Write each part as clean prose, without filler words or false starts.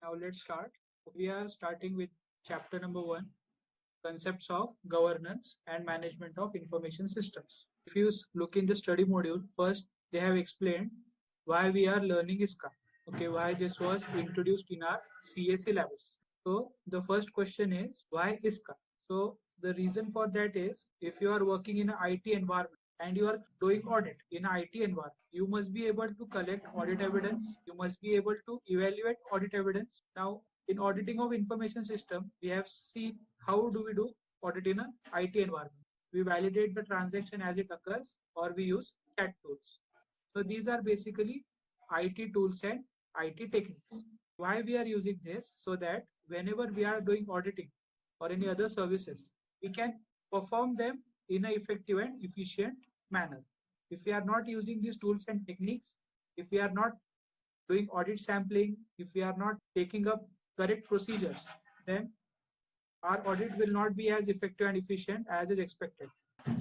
Now let's start. We are starting with chapter number 1, concepts of governance and management of information systems. If you look in the study module, first they have explained why we are learning ISCA. Okay, why this was introduced in our CA syllabus. So the first question is why ISCA? So the reason for that is if you are working in an IT environment and you are doing audit in an IT environment, you must be able to collect audit evidence. You must be able to evaluate audit evidence. Now, in auditing of information system, we have seen how do we do audit in an IT environment. We validate the transaction as it occurs, or we use CAT tools. So these are basically IT tools and IT techniques. Why we are using this? So that whenever we are doing auditing or any other services, we can perform them in an effective and efficient manner. If we are not using these tools and techniques, if we are not doing audit sampling, if we are not taking up correct procedures, then our audit will not be as effective and efficient as is expected.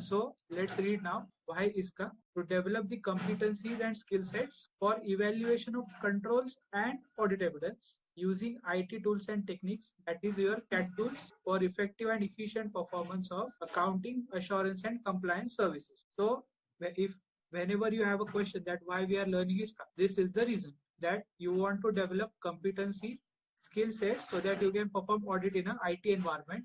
So let's read now why ISCA. To develop the competencies and skill sets for evaluation of controls and audit evidence using IT tools and techniques, that is your CAT tools, for effective and efficient performance of accounting, assurance and compliance services. So if whenever you have a question that why we are learning ISCA, this is the reason that you want to develop competency skill sets so that you can perform audit in an IT environment.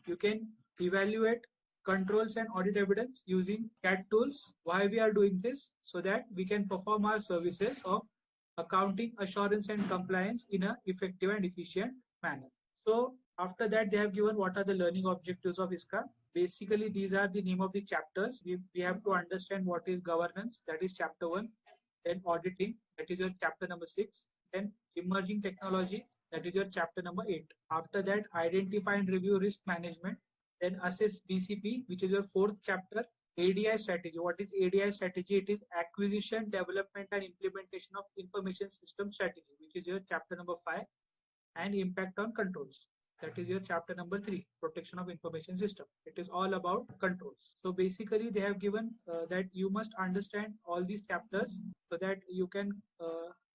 You can evaluate controls and audit evidence using CAT tools. Why we are doing this? So that we can perform our services of accounting, assurance and compliance in an effective and efficient manner. So after that, they have given what are the learning objectives of ISCA. Basically, these are the name of the chapters. We have to understand what is governance, that is chapter 1. Then auditing, that is your chapter number 6. Then emerging technologies, that is your chapter number 8. After that, identify and review risk management. Then assess BCP, which is your 4th chapter. ADI strategy. What is ADI strategy? It is acquisition, development and implementation of information system strategy, which is your chapter number 5. And impact on controls. That is your chapter number 3, protection of information system. It is all about controls. So basically they have given that you must understand all these chapters so that you can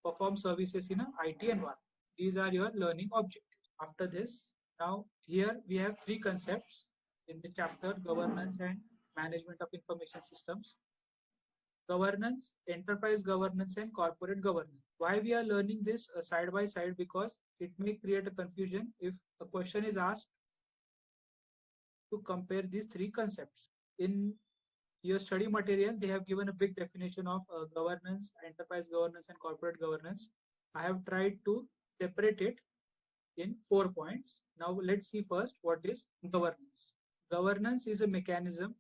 perform services in an IT environment. These are your learning objectives. After this, now here we have 3 concepts in the chapter governance and management of information systems. Governance, enterprise governance and corporate governance. Why we are learning this side by side? Because it may create a confusion if a question is asked to compare these 3 concepts. In your study material, they have given a big definition of governance, enterprise governance and corporate governance. I have tried to separate it in 4 points. Now let's see first what is governance. Governance is a mechanism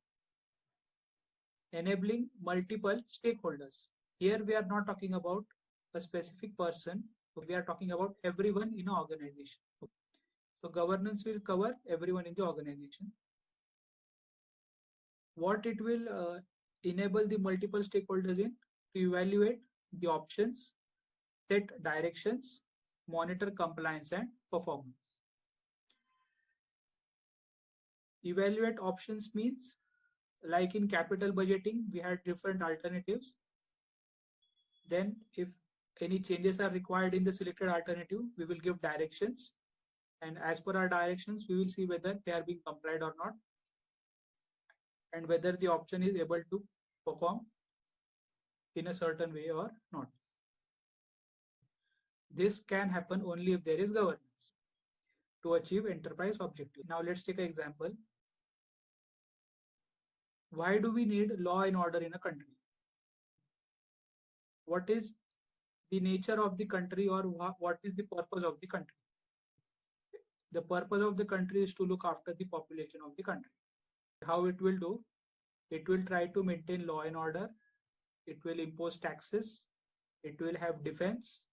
enabling multiple stakeholders. Here we are not talking about a specific person, so we are talking about everyone in an organization. So governance will cover everyone in the organization. What it will enable the multiple stakeholders in? To evaluate the options, set directions, monitor compliance and performance. Evaluate options means, like in capital budgeting, we had different alternatives. Then if any changes are required in the selected alternative, we will give directions. And as per our directions, we will see whether they are being complied or not, and whether the option is able to perform in a certain way or not. This can happen only if there is governance to achieve enterprise objective. Now let's take an example. Why do we need law and order in a country? What is the nature of the country, or what is the purpose of the country? The purpose of the country is to look after the population of the country. How it will do? It will try to maintain law and order. It will impose taxes. It will have defense.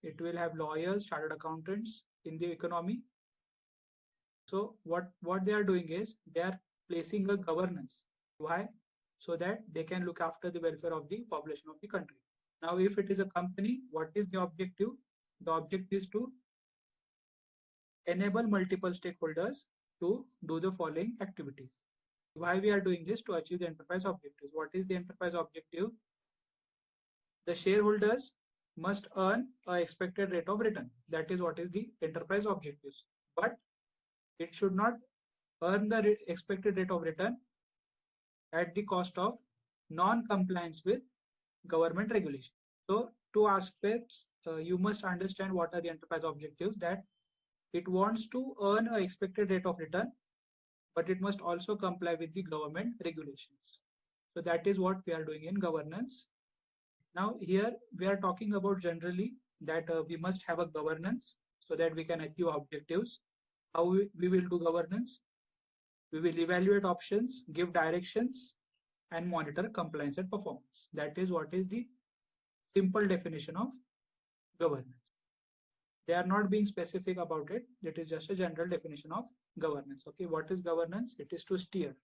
It will have lawyers, chartered accountants in the economy. So what they are doing is they are placing a governance. Why? So that they can look after the welfare of the population of the country. Now, if it is a company, what is the objective? The objective is to enable multiple stakeholders to do the following activities. Why we are doing this? To achieve the enterprise objectives. What is the enterprise objective? The shareholders must earn a expected rate of return. That is what is the enterprise objectives. But it should not earn the expected rate of return at the cost of non-compliance with government regulation. So two aspects you must understand what are the enterprise objectives, that it wants to earn a expected rate of return, but it must also comply with the government regulations. So that is what we are doing in governance. Now here we are talking about generally that we must have a governance so that we can achieve objectives. How we will do governance? We will evaluate options, give directions, and monitor compliance and performance. That is what is the simple definition of governance. They are not being specific about it. It is just a general definition of governance. Okay, what is governance? It is to steer.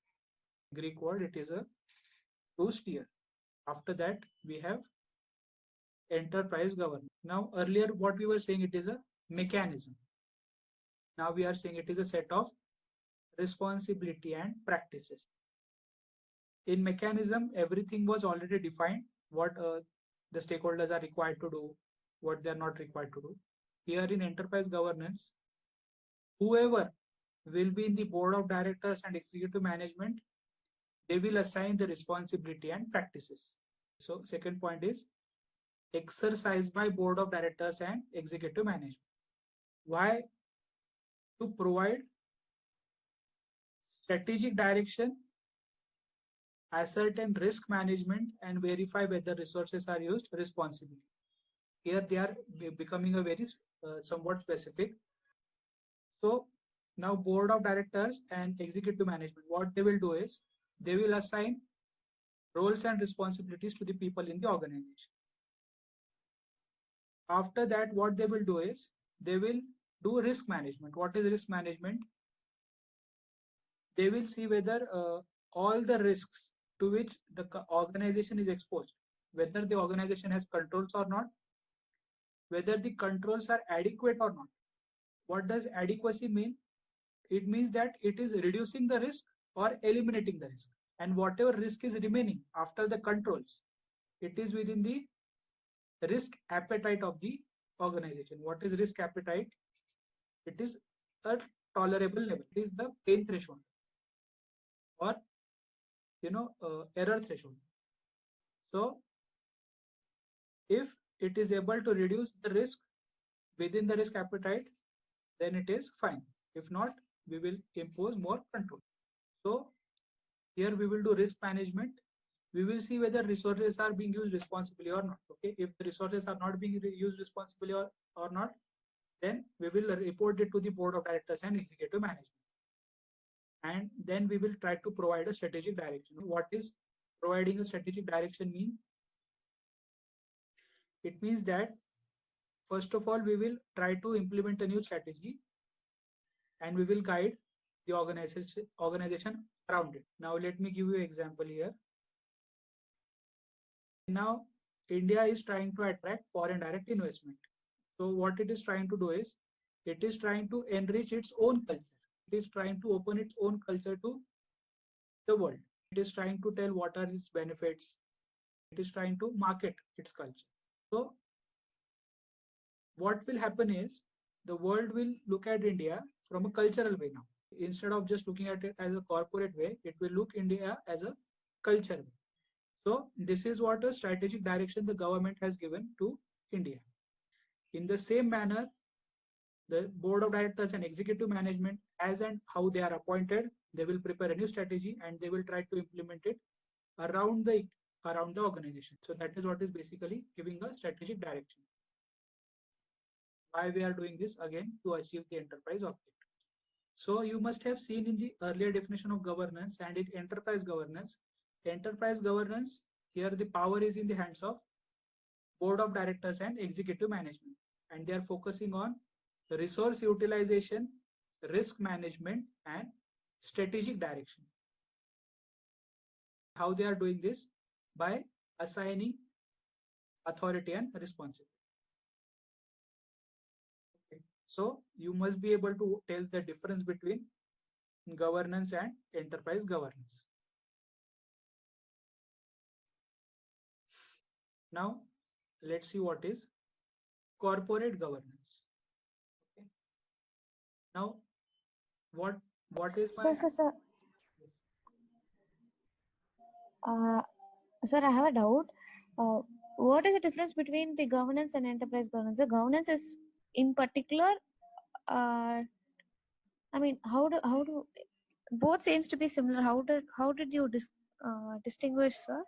Greek word, it is a to steer. After that, we have enterprise governance. Now, earlier what we were saying, it is a mechanism. Now we are saying it is a set of responsibility and practices. In mechanism, everything was already defined, what the stakeholders are required to do, what they are not required to do. Here in enterprise governance, whoever will be in the board of directors and executive management, they will assign the responsibility and practices. So second point is exercised by board of directors and executive management. Why? To provide strategic direction, ascertain risk management, and verify whether resources are used responsibly. Here they are becoming a very somewhat specific. So now board of directors and executive management, what they will do is they will assign roles and responsibilities to the people in the organization. After that, what they will do is they will do risk management. What is risk management? They will see whether all the risks to which the organization is exposed, whether the organization has controls or not, whether the controls are adequate or not. What does adequacy mean? It means that it is reducing the risk or eliminating the risk. And whatever risk is remaining after the controls, it is within the risk appetite of the organization. What is risk appetite? It is a tolerable level. It is the pain threshold or error threshold. So if it is able to reduce the risk within the risk appetite, then it is fine. If not, we will impose more control. So here we will do risk management. We will see whether resources are being used responsibly or not. Okay, if the resources are not being used responsibly or not, then we will report it to the board of directors and executive management. And then we will try to provide a strategic direction. What is providing a strategic direction mean? It means that first of all, we will try to implement a new strategy and we will guide the organization around it. Now let me give you an example here. Now India is trying to attract foreign direct investment. So what it is trying to do is it is trying to enrich its own culture. It is trying to open its own culture to the world. It is trying to tell what are its benefits. It is trying to market its culture. So what will happen is the world will look at India from a cultural way now. Instead of just looking at it as a corporate way, it will look India as a culture way. So this is what a strategic direction the government has given to India. In the same manner, the board of directors and executive management, as and how they are appointed, they will prepare a new strategy and they will try to implement it around the organization. So that is what is basically giving a strategic direction. Why we are doing this? Again, to achieve the enterprise objective. So you must have seen in the earlier definition of governance and in enterprise governance. Enterprise governance, here the power is in the hands of board of directors and executive management, and they are focusing on resource utilization, risk management, and strategic direction. How they are doing this? By assigning authority and responsibility. Okay. So you must be able to tell the difference between governance and enterprise governance. Now let's see what is corporate governance. Okay. Now, what is my Sir, sir, I have a doubt. Uh, what is the difference between the governance and enterprise governance? The governance is in particular. I mean, how do both seems to be similar? How did you distinguish, sir?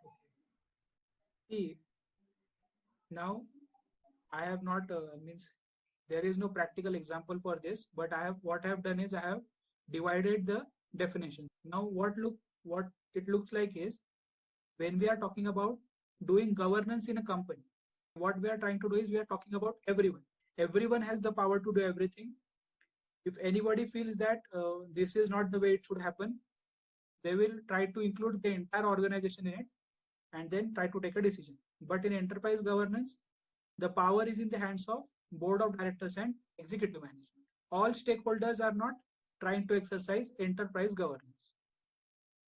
see now? I have not means there is no practical example for this, but I have done is I have divided the definitions. Now what it looks like is when we are talking about doing governance in a company, what we are trying to do is we are talking about everyone. Everyone has the power to do everything. If anybody feels that this is not the way it should happen, they will try to include the entire organization in it and then try to take a decision. But in enterprise governance, the power is in the hands of board of directors and executive management. All stakeholders are not trying to exercise enterprise governance.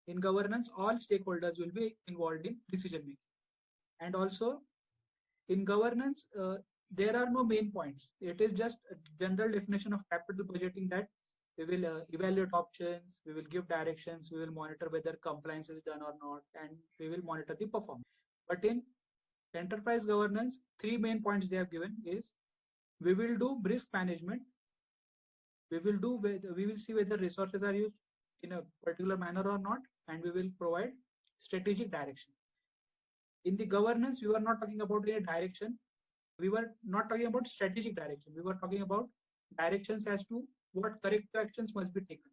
In governance, all stakeholders will be involved in decision making. And also in governance, there are no main points. It is just a general definition of capital budgeting that we will evaluate options, we will give directions, we will monitor whether compliance is done or not, and we will monitor the performance. But in enterprise governance, three main points they have given is we will do risk management, we will see whether resources are used in a particular manner or not, and we will provide strategic direction. In the governance, we were not talking about a direction, we were not talking about strategic direction, we were talking about directions as to what corrective actions must be taken.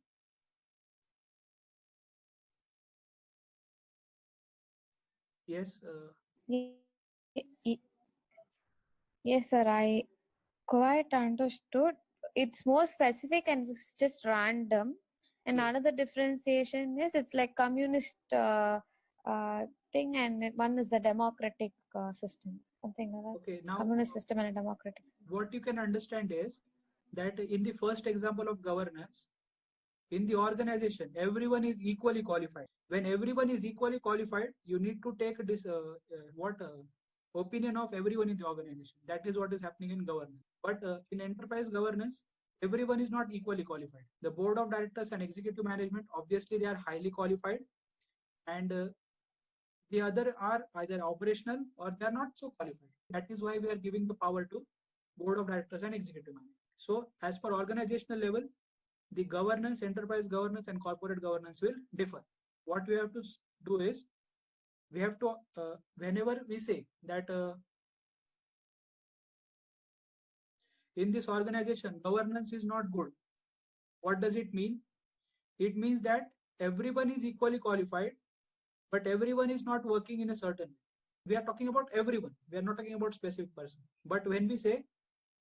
Yes. Ye- ye- Yes, sir. I quite understood. It's more specific and it's just random. And Yes. another differentiation is it's like communist thing, and one is the democratic system, something like that. Okay. Now, Communist system and a democratic. what you can understand is that in the first example of governance, in the organization, everyone is equally qualified. When everyone is equally qualified, you need to take this what opinion of everyone in the organization. That is what is happening in governance. But in enterprise governance, everyone is not equally qualified. The board of directors and executive management, obviously, they are highly qualified, and the other are either operational or they are not so qualified. That is why we are giving the power to board of directors and executive management. So, as per organizational level, the governance, enterprise governance, and corporate governance will differ. What we have to do is we have to, whenever we say that in this organization governance is not good, what does it mean? It means that everyone is equally qualified, but everyone is not working in a certain way. We are talking about everyone. We are not talking about specific person. But when we say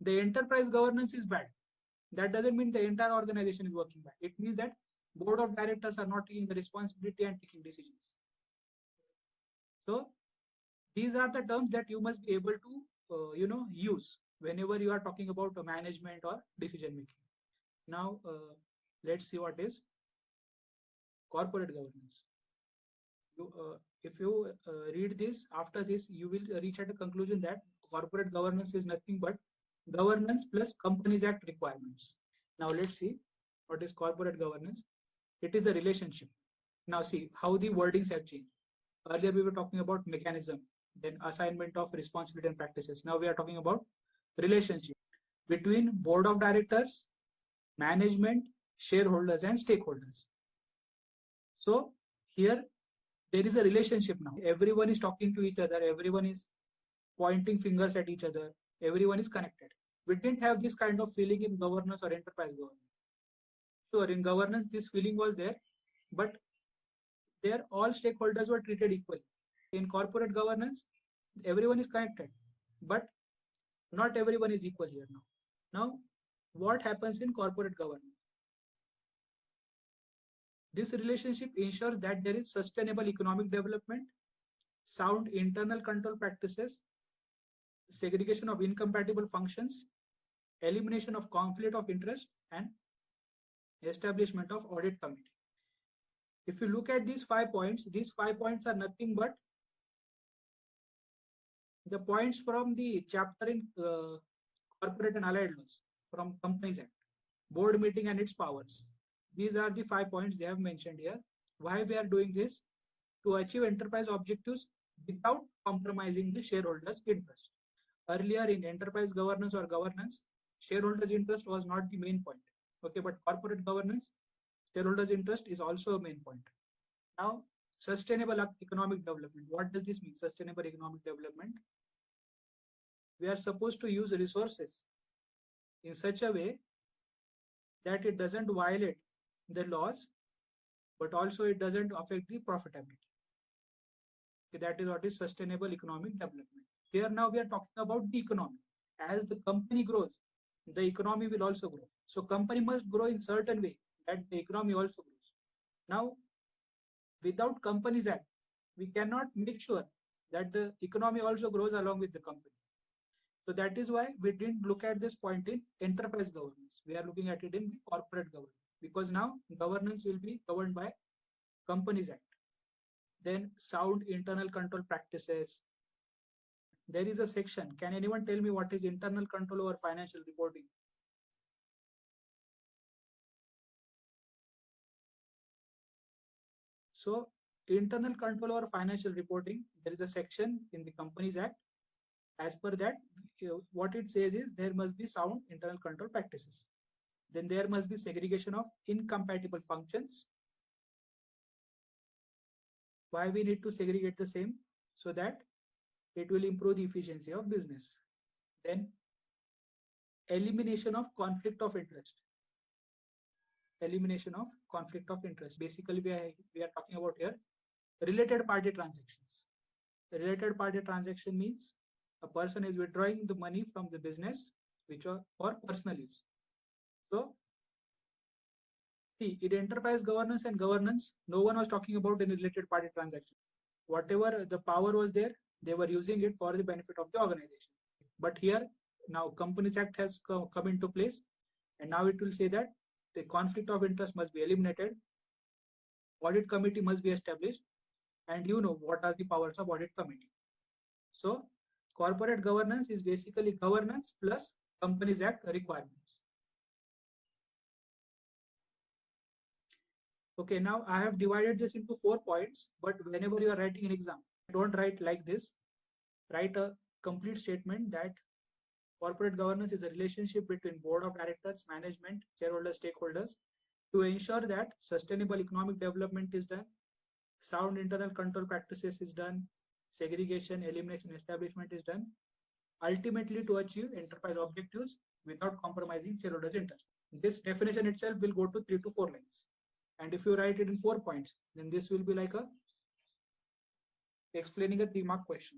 the enterprise governance is bad, that doesn't mean the entire organization is working bad. It means that board of directors are not taking the responsibility and taking decisions. So these are the terms that you must be able to use whenever you are talking about management or decision making. Now let's see what is corporate governance. If you read this, after this you will reach at a conclusion that corporate governance is nothing but governance plus Companies Act requirements. Now let's see what is corporate governance. It is a relationship. Now see how the wordings have changed. Earlier we were talking about mechanism, then assignment of responsibility and practices. Now we are talking about relationship between board of directors, management, shareholders, and stakeholders. So here there is a relationship now. Everyone is talking to each other. Everyone is pointing fingers at each other. Everyone is connected. We didn't have this kind of feeling in governance or enterprise governance. Sure, in governance this feeling was there, but there all stakeholders were treated equally. In corporate governance, everyone is connected, but not everyone is equal here now. Now, what happens in corporate governance? This relationship ensures that there is sustainable economic development, sound internal control practices, segregation of incompatible functions, elimination of conflict of interest, and establishment of audit committee. If you look at these 5 points are nothing but the points from the chapter in corporate and allied laws from Companies Act, board meeting and its powers. These are the 5 points they have mentioned here. Why we are doing this? To achieve enterprise objectives without compromising the shareholders' interest. Earlier in enterprise governance or governance, shareholders' interest was not the main point. Okay, but corporate governance, shareholders' interest is also a main point. Now, sustainable economic development. What does this mean? Sustainable economic development. We are supposed to use resources in such a way that it doesn't violate the laws, but also it doesn't affect the profitability. Okay, that is what is sustainable economic development. Here now we are talking about the economy. As the company grows, the economy will also grow. So company must grow in certain way that the economy also grows. Now, without Companies Act, we cannot make sure that the economy also grows along with the company. So that is why we didn't look at this point in enterprise governance. We are looking at it in the corporate governance, because now governance will be governed by Companies Act. Then sound internal control practices. There is a section. Can anyone tell me what is internal control over financial reporting? So internal control over financial reporting, there is a section in the Companies Act. As per that, what it says is there must be sound internal control practices. Then there must be segregation of incompatible functions. Why we need to segregate the same? So that it will improve the efficiency of business. Then elimination of conflict of interest. Elimination of conflict of interest. Basically, we are talking about here related party transactions. Related party transaction means a person is withdrawing the money from the business which are for personal use. So see, in enterprise governance and governance, no one was talking about any related party transaction. Whatever the power was there, they were using it for the benefit of the organization. But here now Companies Act has come into place, and now it will say that the conflict of interest must be eliminated, audit committee must be established, and you know what are the powers of audit committee. So corporate governance is basically governance plus Companies Act requirements. Okay, now I have divided this into 4 points, but whenever you are writing an exam, don't write like this. Write a complete statement that corporate governance is a relationship between board of directors, management, shareholders, stakeholders to ensure that sustainable economic development is done, sound internal control practices is done, segregation, elimination, establishment is done, ultimately to achieve enterprise objectives without compromising shareholders' interest. This definition itself will go to 3 to 4 lines. And if you write it in 4 points, then this will be like a explaining a 3-mark question.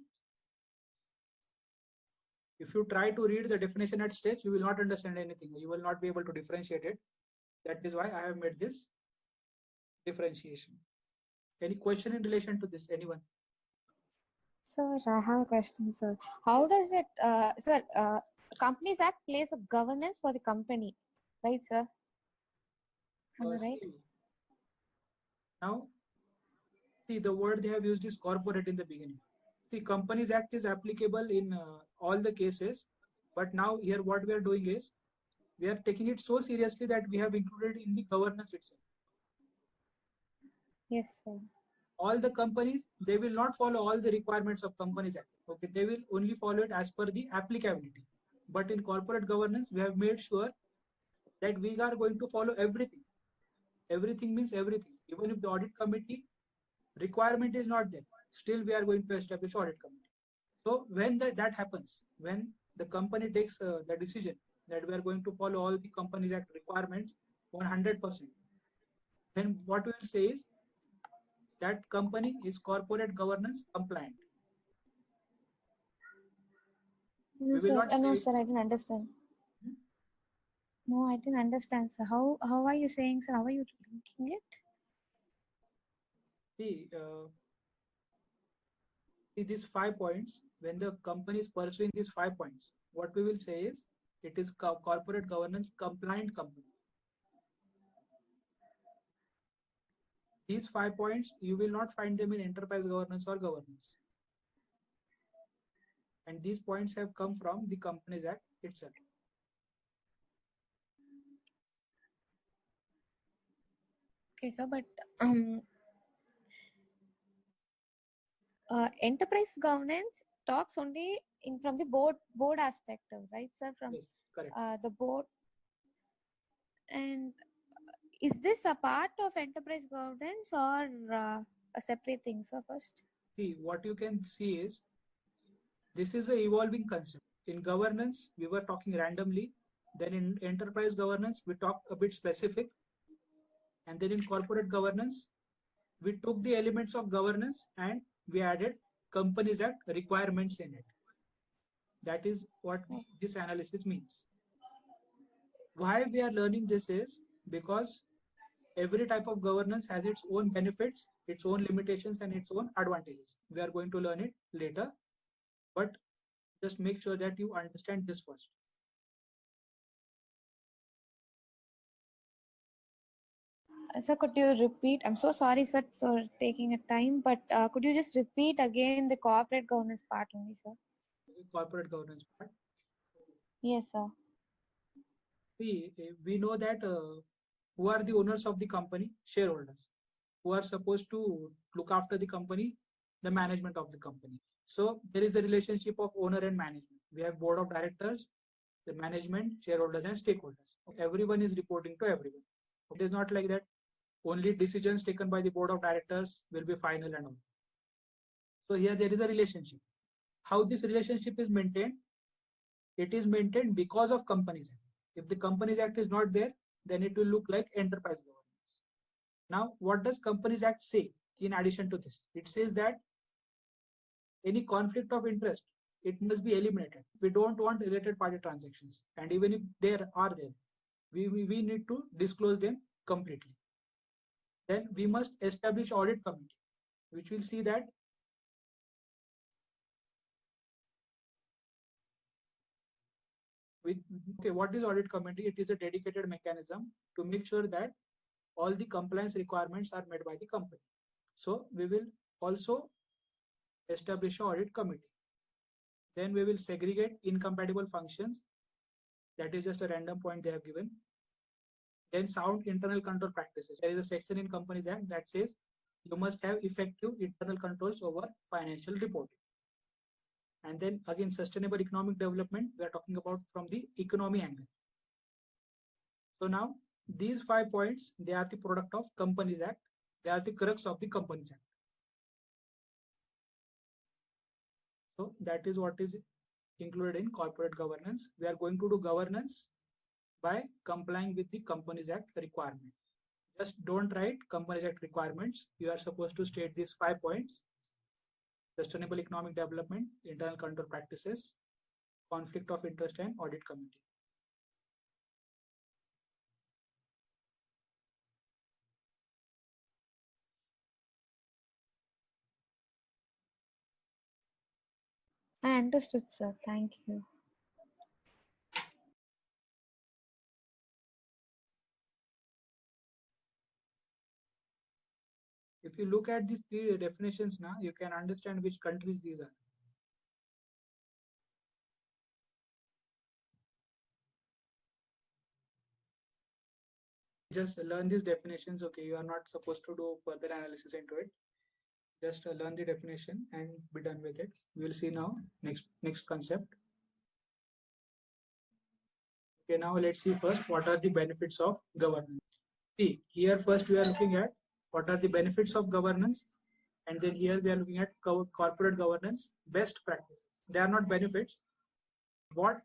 If you try to read the definition at stage, you will not understand anything. You will not be able to differentiate it. That is why I have made this differentiation. Any question in relation to this, anyone? Sir, I have a question, sir. How does it, sir, Companies Act plays a governance for the company, right, sir? Am I right? Now, see, the word they have used is corporate in the beginning. See, Companies Act is applicable in all the cases, but now here what we are doing is we are taking it so seriously that we have included in the governance itself. Yes, sir. All the companies, they will not follow all the requirements of Companies Act. Okay, they will only follow it as per the applicability. But in corporate governance, we have made sure that we are going to follow everything. Everything means everything. Even if the audit committee requirement is not there, still we are going to establish audit committee. So when that happens, when the company takes the decision that we are going to follow all the Companies Act requirements 100%, then what we will say is that company is corporate governance compliant. No, We will sir. not No, say, sir, I didn't understand. No, I didn't understand, sir. How are you saying, sir? How are you linking it? see these 5 points. When the company is pursuing these 5 points, what we will say is it is corporate governance compliant company. These 5 points, you will not find them in enterprise governance or governance. And these points have come from the Companies Act itself. Okay, sir, but enterprise governance talks only in from the board aspect, right, sir? From Yes, correct. the board, and is this a part of enterprise governance or a separate thing, sir? First, See, what you can see is this is a evolving concept. In governance, we were talking randomly. Then in enterprise governance, we talked a bit specific. And then in corporate governance, we took the elements of governance and we added Companies Act requirements in it. That is what this analysis means. Why we are learning this is because every type of governance has its own benefits, its own limitations, and its own advantages. We are going to learn it later, but just make sure that you understand this first. sir, could you repeat? I'm so sorry, sir, for taking a time, but could you just repeat again the corporate governance part only, sir? Corporate governance part. Yes, sir. See, we know that who are the owners of the company? Shareholders. Who are supposed to look after the company? The management of the company. So there is a relationship of owner and management. We have board of directors, the management, shareholders, and stakeholders. Everyone is reporting to everyone. It is not like that only decisions taken by the board of directors will be final and all. So here there is a relationship. How this relationship is maintained? It is maintained because of Companies Act. If the Companies Act is not there, then it will look like enterprise governance. Now, what does Companies Act say in addition to this? It says that any conflict of interest, it must be eliminated. We don't want related party transactions. And even if there are there, we need to disclose them completely. Then we must establish audit committee, which will see that okay, what is audit committee? It is a dedicated mechanism to make sure that all the compliance requirements are met by the company. So we will also establish an audit committee. Then we will segregate incompatible functions. That is just a random point they have given. Then sound internal control practices. There is a section in Companies Act that says you must have effective internal controls over financial reporting. And then again, sustainable economic development, we are talking about from the economy angle. So now these 5 points, they are the product of Companies Act. They are the crux of the Companies Act. So that is what is included in corporate governance. We are going to do governance by complying with the Companies Act requirements. Just don't write Companies Act requirements. You are supposed to state these 5 points: sustainable economic development, internal control practices, conflict of interest, and audit committee. I understood, sir. Thank you. If you look at these 3 definitions now, you can understand which countries these are. Just learn these definitions. Okay, you are not supposed to do further analysis into it. Just learn the definition and be done with it. We will see now next concept. Okay, now let's see first what are the benefits of governance. See, here first we are looking at what are the benefits of governance, and then here we are looking at corporate governance best practices. They are not benefits. What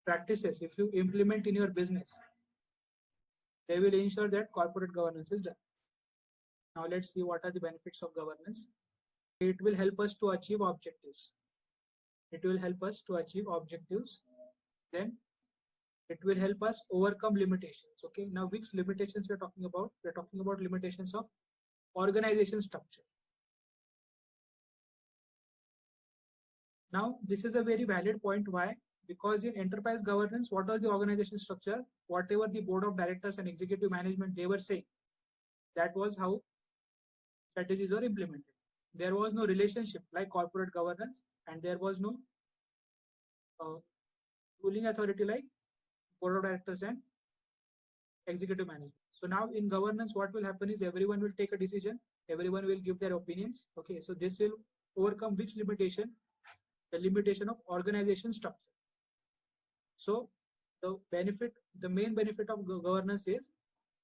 practices, if you implement in your business, they will ensure that corporate governance is done. Now let's see what are the benefits of governance. It will help us to achieve objectives. It will help us to achieve objectives. Then it will help us overcome limitations. Okay, now which limitations we're talking about? We're talking about limitations of organization structure. Now this is a very valid point. Why? Because in enterprise governance, what was the organization structure? Whatever the board of directors and executive management they were saying, that was how strategies were implemented. There was no relationship like corporate governance, and there was no ruling authority like board of directors and executive management. So now in governance, what will happen is everyone will take a decision, everyone will give their opinions. Okay, so this will overcome which limitation? The limitation of organization structure. So the main benefit of governance is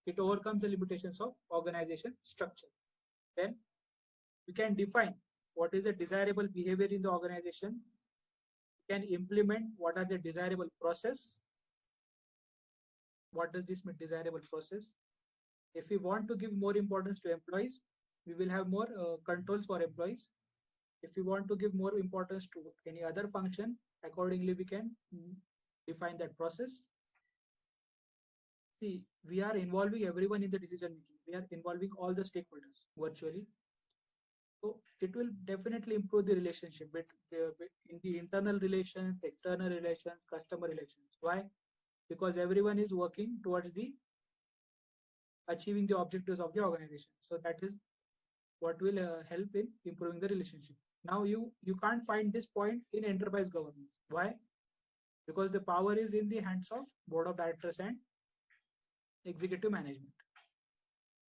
it overcomes the limitations of organization structure. Then we can define what is a desirable behavior in the organization. We can implement what are the desirable process. What does this mean, desirable process? If we want to give more importance to employees, we will have more controls for employees. If we want to give more importance to any other function, accordingly we can define that process. See, we are involving everyone in the decision making. We are involving all the stakeholders virtually. So it will definitely improve the relationship in the internal relations, external relations, customer relations. Why? Because everyone is working towards the achieving the objectives of the organization. So that is what will help in improving the relationship. Now you can't find this point in enterprise governance. Why? Because the power is in the hands of board of directors and executive management.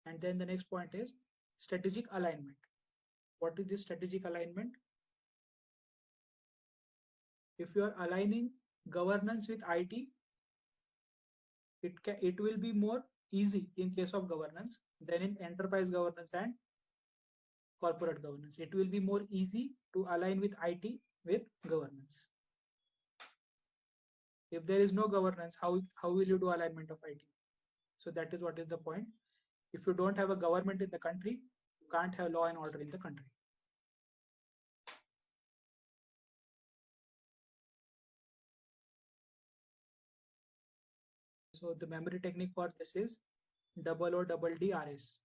And then the next point is strategic alignment. What is this strategic alignment? If you are aligning governance with IT, it will be more easy in case of governance than in enterprise governance and corporate governance. It will be more easy to align with IT with governance. If there is no governance, how will you do alignment of IT? So that is what is the point. If you don't have a government in the country, you can't have law and order in the country. So the memory technique for this is OODDRS.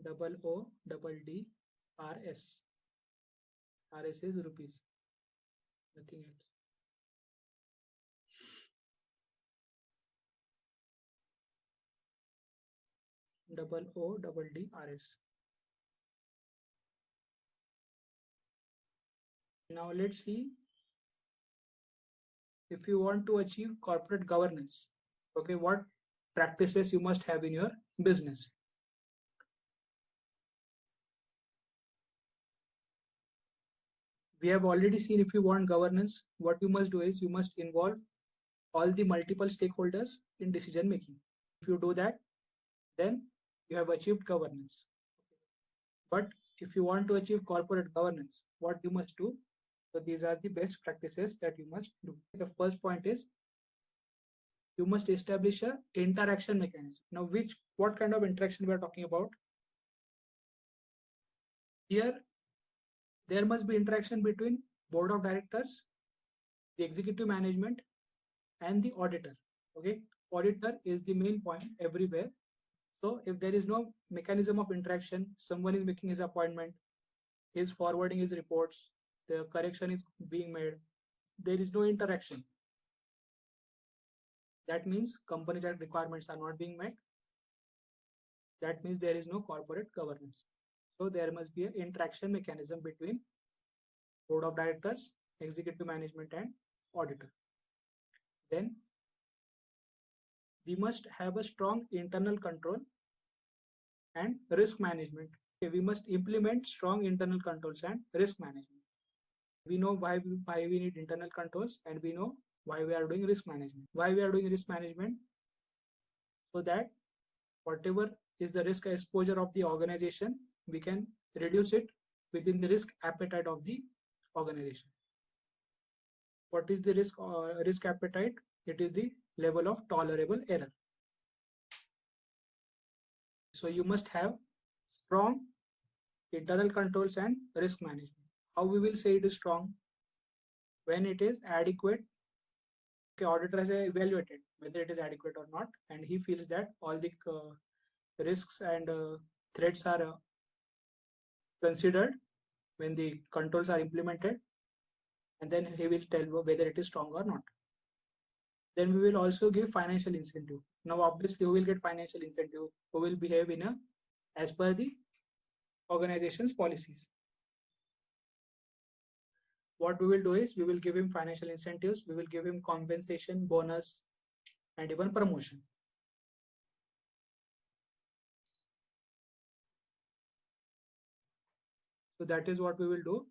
OODDRS. RS is rupees, nothing else. OODDRS. Now let's see, if you want to achieve corporate governance, okay, what practices you must have in your business. We have already seen, if you want governance, what you must do is you must involve all the multiple stakeholders in decision making. If you do that, then you have achieved governance. But if you want to achieve corporate governance, what you must do? So these are the best practices that you must do. The first point is you must establish a interaction mechanism. Now, what kind of interaction we are talking about? Here, there must be interaction between board of directors, the executive management, and the auditor. Okay, auditor is the main point everywhere. So if there is no mechanism of interaction, someone is making his appointment, is forwarding his reports, the correction is being made, there is no interaction. That means Companies Act requirements are not being met. That means there is no corporate governance. So there must be an interaction mechanism between board of directors, executive management, and auditor. Then we must have a strong internal control and risk management. Okay, we must implement strong internal controls and risk management. We know why we need internal controls, and we know why we are doing risk management. Why we are doing risk management? So that whatever is the risk exposure of the organization, we can reduce it within the risk appetite of the organization. What is the risk appetite? It is the level of tolerable error. So you must have strong internal controls and risk management. How we will say it is strong? When it is adequate. Okay, auditor has evaluated whether it is adequate or not, and he feels that all the risks and threats are considered when the controls are implemented, and then he will tell whether it is strong or not. Then we will also give financial incentive. Now obviously who will get financial incentive? Who will behave as per the organization's policies. What we will do is we will give him financial incentives, we will give him compensation, bonus, and even promotion. So that is what we will do.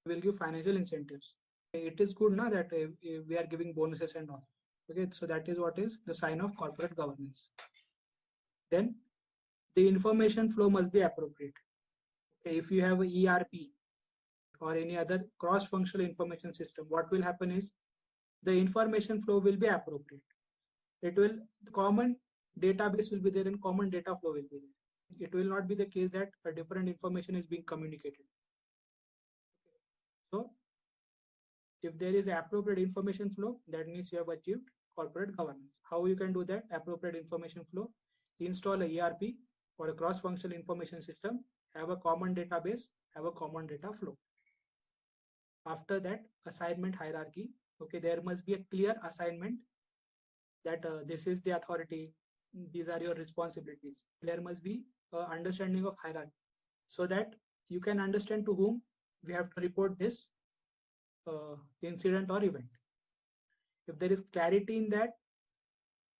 We will give financial incentives. It is good now that we are giving bonuses and all. Okay, so that is what is the sign of corporate governance. Then the information flow must be appropriate. Okay, if you have a ERP or any other cross-functional information system, what will happen is the information flow will be appropriate. It will, the common database will be there and common data flow will be there. It will not be the case that a different information is being communicated. So if there is appropriate information flow, that means you have achieved corporate governance. How you can do that? Appropriate information flow: install a ERP or a cross-functional information system, have a common database, have a common data flow. After that, assignment hierarchy. Okay, there must be a clear assignment that this is the authority, these are your responsibilities. There must be understanding of hierarchy so that you can understand to whom we have to report this incident or event. If there is clarity in that,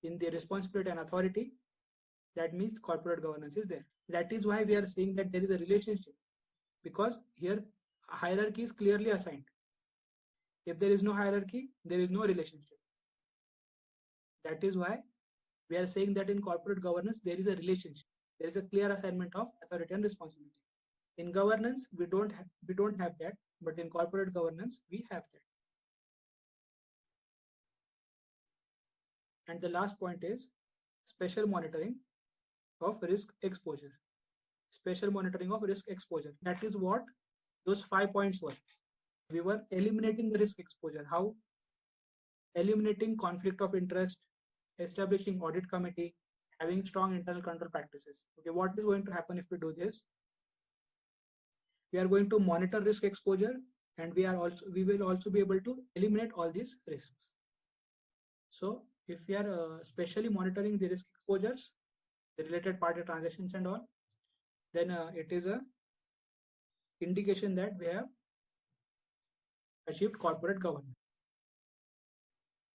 in the responsibility and authority, that means corporate governance is there. That is why we are saying that there is a relationship, because here hierarchy is clearly assigned. If there is no hierarchy, there is no relationship. That is why we are saying that in corporate governance there is a relationship. There is a clear assignment of authority and responsibility. In governance, we don't have that, but in corporate governance we have that. And the last point is special monitoring of risk exposure. Special monitoring of risk exposure. That is what those 5 points were. We were eliminating the risk exposure. How? Eliminating conflict of interest, establishing audit committee, having strong internal control practices. Okay, what is going to happen if we do this? We are going to monitor risk exposure, and we will also be able to eliminate all these risks. So if we are specially monitoring the risk exposures, the related party transactions and all, then it is a indication that we have achieved corporate governance.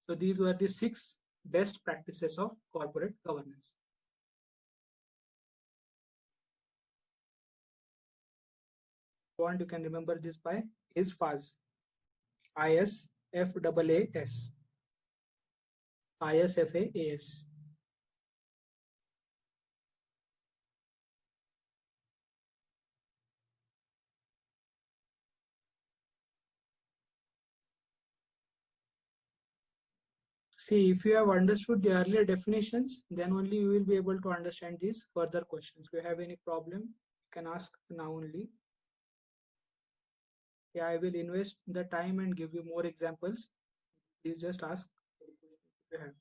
So these were the 6 best practices of corporate governance. Point you can remember this by is FAAS. ISFAAS. ISFAAS. See, if you have understood the earlier definitions, then only you will be able to understand these further questions. If you have any problem, you can ask now only. Yeah, I will invest the time and give you more examples. Please just ask if you have.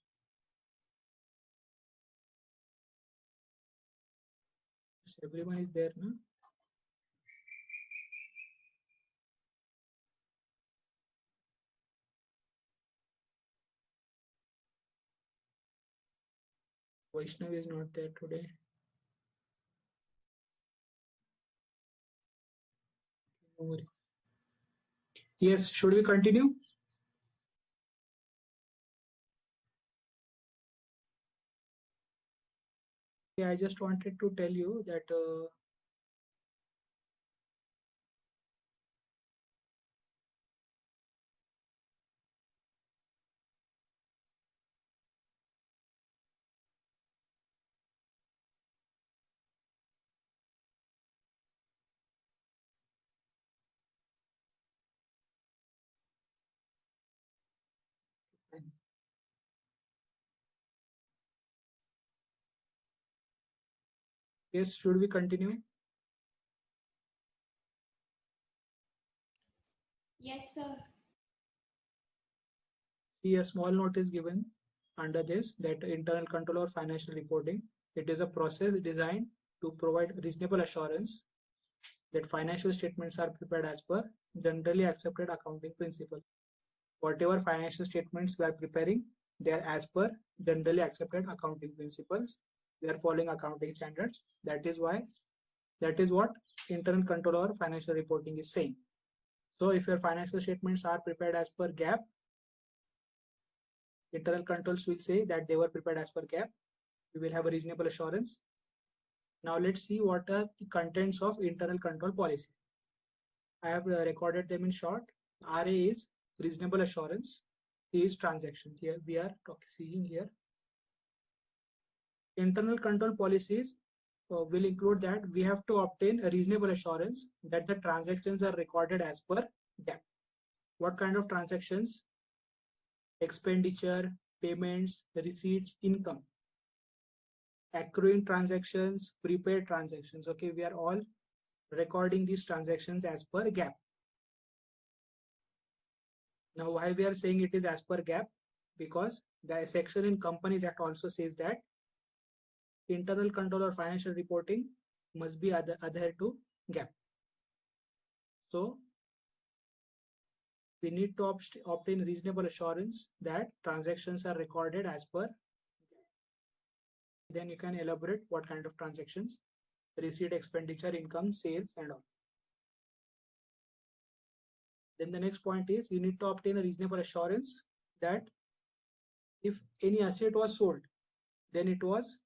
Yes, everyone is there, no? Vaishnav is not there today. No worries. Yes, should we continue? Yeah, I just wanted to tell you that yes, should we continue? Yes, sir. See, a small note is given under this that internal control or financial reporting. It is a process designed to provide reasonable assurance that financial statements are prepared as per generally accepted accounting principles. Whatever financial statements we are preparing, they are as per generally accepted accounting principles. We are following accounting standards. That is what internal control or financial reporting is saying. So if your financial statements are prepared as per GAAP, internal controls will say that they were prepared as per GAAP. We will have a reasonable assurance. Now let's see what are the contents of internal control policy. I have recorded them in short. RA is reasonable assurance. T is transaction. Here we are seeing here. Internal control policies will include that we have to obtain a reasonable assurance that the transactions are recorded as per GAAP. What kind of transactions? Expenditure, payments, receipts, income, accruing transactions, prepaid transactions. Okay, we are all recording these transactions as per GAAP. Now, why we are saying it is as per GAAP? Because the section in Companies Act also says that internal control or financial reporting must be adhered to GAAP. So we need to obtain reasonable assurance that transactions are recorded as per. Then you can elaborate what kind of transactions: receipt, expenditure, income, sales, and all. Then the next point is you need to obtain a reasonable assurance that if any asset was sold, then it was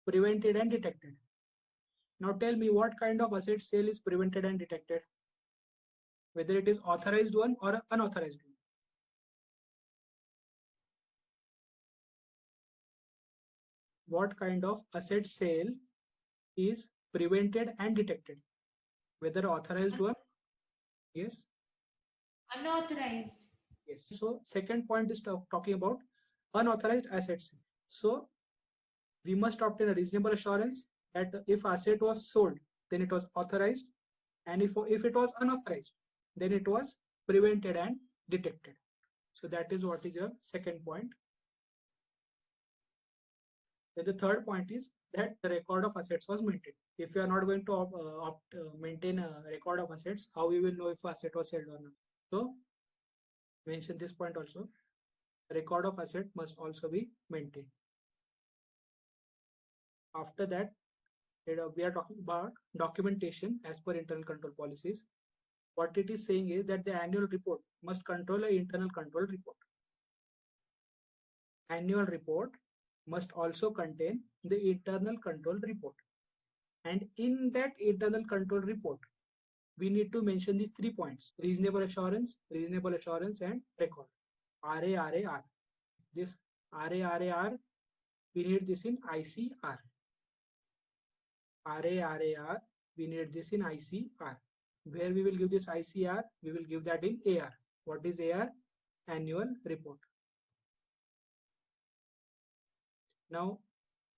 prevented and detected. Now tell me what kind of asset sale is prevented and detected, whether it is authorized one or unauthorized one. What kind of asset sale is prevented and detected, whether authorized one? Yes. Unauthorized. Yes. So second point is talking about unauthorized assets. So we must obtain a reasonable assurance that if asset was sold, then it was authorized, and if it was unauthorized, then it was prevented and detected. So that is what is your second point. Then the third point is that the record of assets was maintained. If you are not going to maintain a record of assets, how we will know if asset was sold or not? So mention this point also. Record of asset must also be maintained. After that, we are talking about documentation as per internal control policies. What it is saying is that the annual report must control an internal control report. Annual report must also contain the internal control report. And in that internal control report, we need to mention these 3 points: reasonable assurance, and record. RA. This RA, we need this in ICR. RA, we need this in ICR. Where we will give this ICR? We will give that in AR. What is AR? Annual report. Now,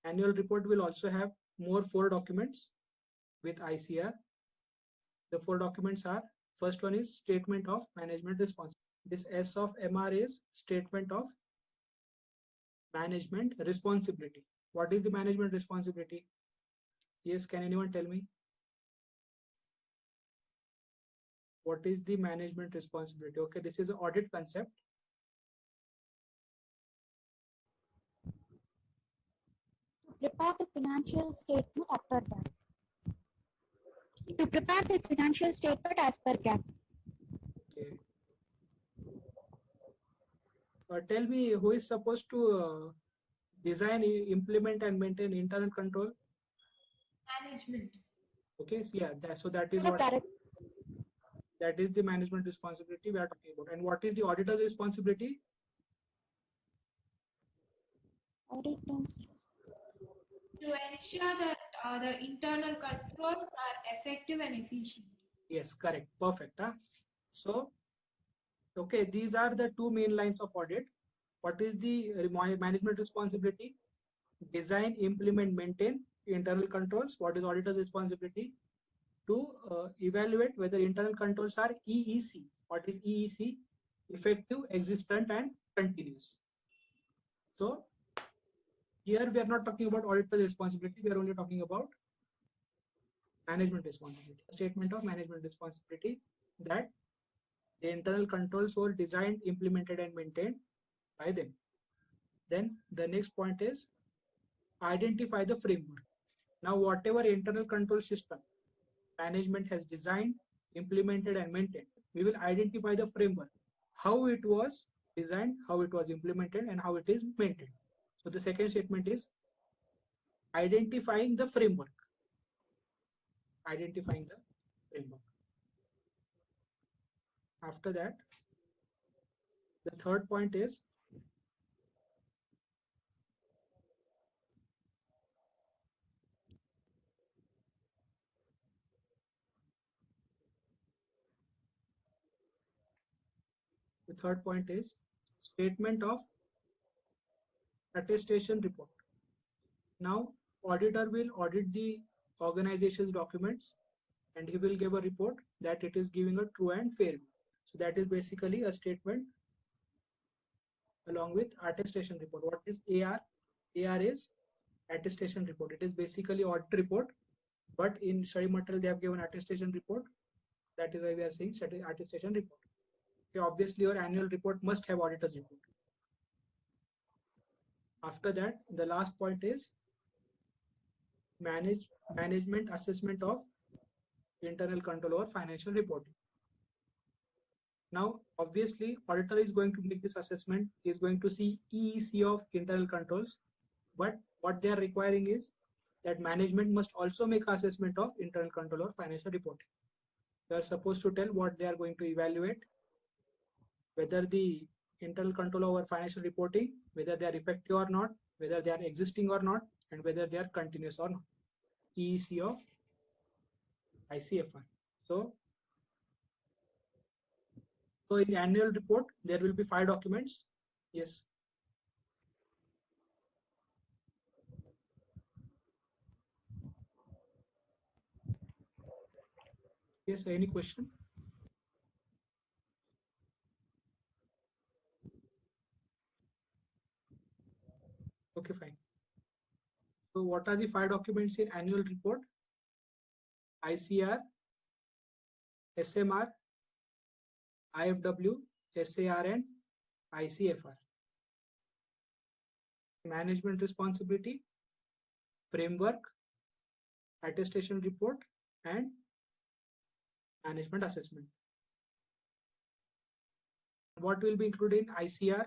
annual report will also have more 4 documents with ICR. The 4 documents are: first one is statement of management responsibility. This S of MR is statement of management responsibility. What is the management responsibility? Yes, can anyone tell me? What is the management responsibility? Okay, this is an audit concept. Prepare the financial statement as per GAAP. To prepare the financial statement as per GAAP. Okay. Tell me, who is supposed to design, implement, and maintain internal control? Management. Okay, so yeah, that is what. That is the management responsibility we are talking about. And what is the auditor's responsibility? Auditors. To ensure that the internal controls are effective and efficient. Yes, correct. Perfect. Huh? So, okay, these are the 2 main lines of audit. What is the management responsibility? Design, implement, maintain internal controls. What is auditor's responsibility? To evaluate whether internal controls are EEC. What is EEC? Effective, existent, and continuous. So here we are not talking about auditor's responsibility. We are only talking about management responsibility. Statement of management responsibility that the internal controls were designed, implemented, and maintained by them. Then the next point is identify the framework. Now, whatever internal control system management has designed, implemented, and maintained, we will identify the framework, how it was designed, how it was implemented, and how it is maintained. So the second statement is identifying the framework. Identifying the framework. After that, the third point is statement of attestation report. Now, auditor will audit the organization's documents and he will give a report that it is giving a true and fair view. So that is basically a statement along with attestation report. What is AR? AR is attestation report. It is basically audit report, but in study material they have given attestation report. That is why we are saying attestation report. Okay, obviously your annual report must have auditor's report. After that, the last point is management assessment of internal control over financial reporting. Now, obviously, auditor is going to make this assessment. He is going to see EEC of internal controls, but what they are requiring is that management must also make assessment of internal control or financial reporting. They are supposed to tell what they are going to evaluate, whether the internal control over financial reporting, whether they are effective or not, whether they are existing or not, and whether they are continuous or not. EEC of ICFR. So in annual report, there will be 5 documents. Yes. Yes, any question? Okay, fine. So what are the 5 documents in annual report? ICR, SMR, IFW, SAR, and ICFR. Management responsibility, framework, attestation report, and management assessment. What will be included in ICR,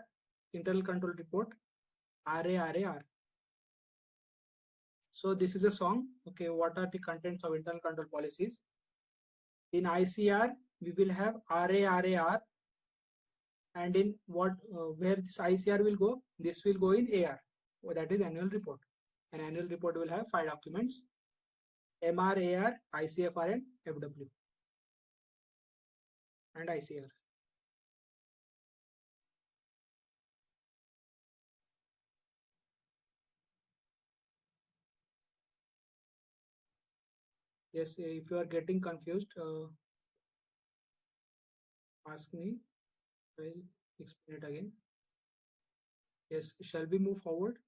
internal control report? RAR. So this is a song. Okay, what are the contents of internal control policies? In ICR, we will have RAR, and in where this ICR will go? This will go in AR. Oh, that is annual report. An annual report will have 5 documents: MR, AR, ICFR, and FW, and ICR. Yes, if you are getting confused, ask me. I'll explain it again. Yes, shall we move forward?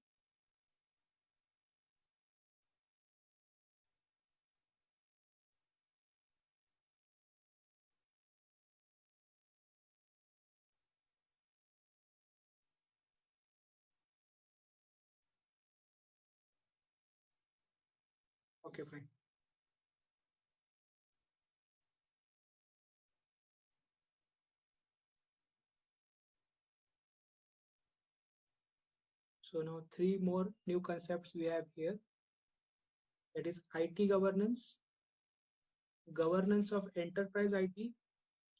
Okay, fine. So now 3 more new concepts we have here. That is IT governance, governance of enterprise IT,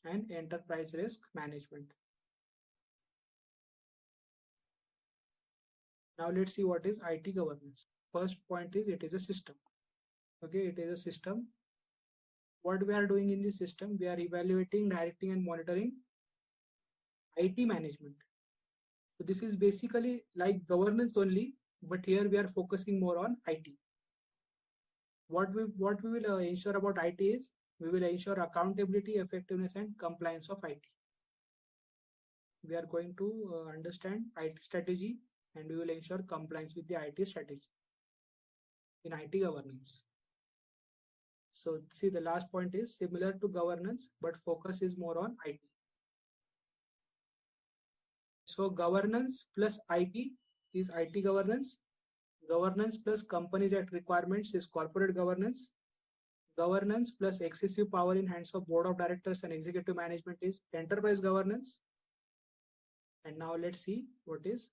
and enterprise risk management. Now let's see what is IT governance. First point is it is a system. Okay, it is a system. What we are doing in this system, we are evaluating, directing, and monitoring IT management. So this is basically like governance only, but here we are focusing more on IT. What we will ensure about IT is we will ensure accountability, effectiveness, and compliance of IT. We are going to understand IT strategy, and we will ensure compliance with the IT strategy in IT governance. So see, the last point is similar to governance, but focus is more on IT. So governance plus IT is IT governance. Governance plus Companies Act requirements is corporate governance. Governance plus excessive power in hands of board of directors and executive management is enterprise governance. And now let's see what is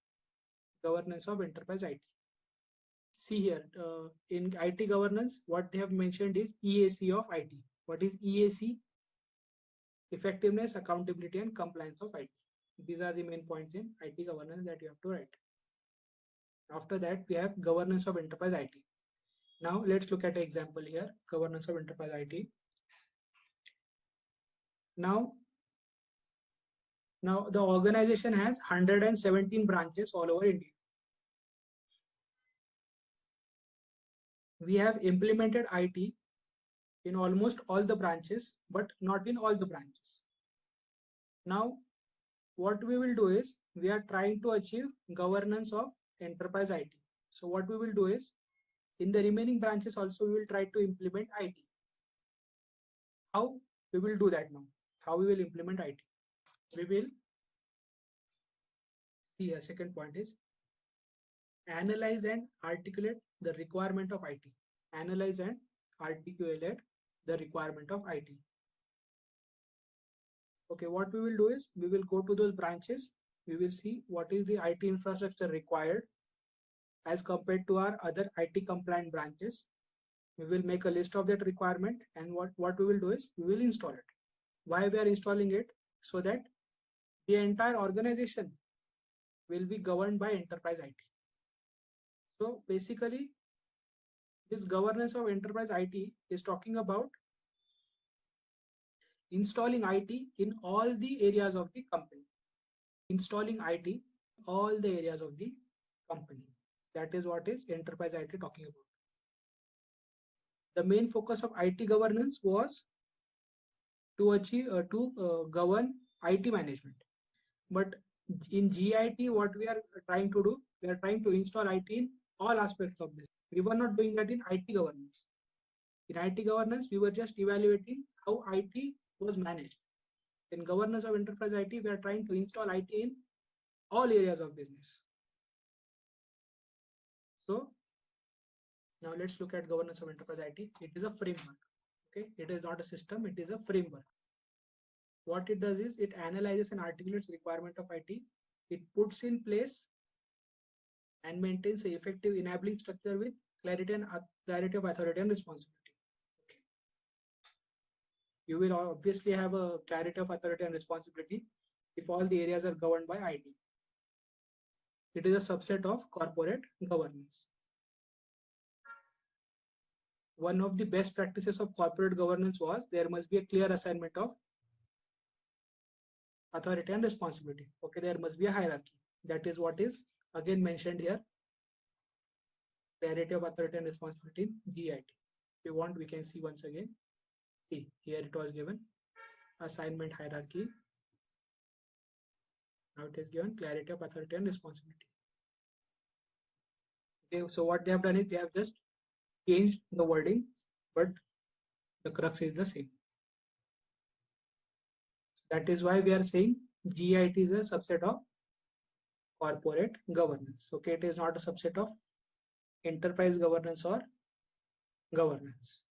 governance of enterprise IT. See here, in IT governance, what they have mentioned is EAC of IT. What is EAC? effectiveness, accountability, and compliance of IT. These are the main points in IT governance that you have to write. After that, we have governance of enterprise IT. Now let's look at an example here, governance of enterprise IT. Now the organization has 117 branches all over India. We have implemented IT in almost all the branches, but not in all the branches. Now, what we will do is we are trying to achieve governance of enterprise IT. So what we will do is in the remaining branches also we will try to implement IT. How we will do that now? How we will implement IT? We will see a second point is analyze and articulate the requirement of IT. Analyze and articulate the requirement of IT. Okay, what we will do is we will go to those branches. We will see what is the IT infrastructure required as compared to our other IT compliant branches. We will make a list of that requirement, and what we will do is we will install it. Why we are installing it? So that the entire organization will be governed by enterprise IT. So basically, this governance of enterprise IT is talking about installing IT in all the areas of the company. Installing IT in all the areas of the company. That is what is enterprise IT talking about. The main focus of IT governance was to achieve govern IT management. But in GIT, what we are trying to do, we are trying to install IT in all aspects of this. We were not doing that in IT governance. In IT governance, we were just evaluating how IT was managed. In governance of enterprise IT, we are trying to install IT in all areas of business. So now let's look at governance of enterprise IT. It is a framework. Okay, it is not a system, it is a framework. What it does is it analyzes and articulates requirement of IT. It puts in place and maintains an effective enabling structure with clarity of authority and responsibility. Okay. You will obviously have a clarity of authority and responsibility if all the areas are governed by IT. It is a subset of corporate governance. One of the best practices of corporate governance was there must be a clear assignment of authority and responsibility. Okay, there must be a hierarchy. That is what is again mentioned here. Clarity of authority and responsibility in GIT. If you want, we can see once again. See, here it was given assignment hierarchy. Now it is given clarity of authority and responsibility. Okay, so what they have done is they have just changed the wording, but the crux is the same. That is why we are saying GIT is a subset of corporate governance. Okay, it is not a subset of enterprise governance or governance.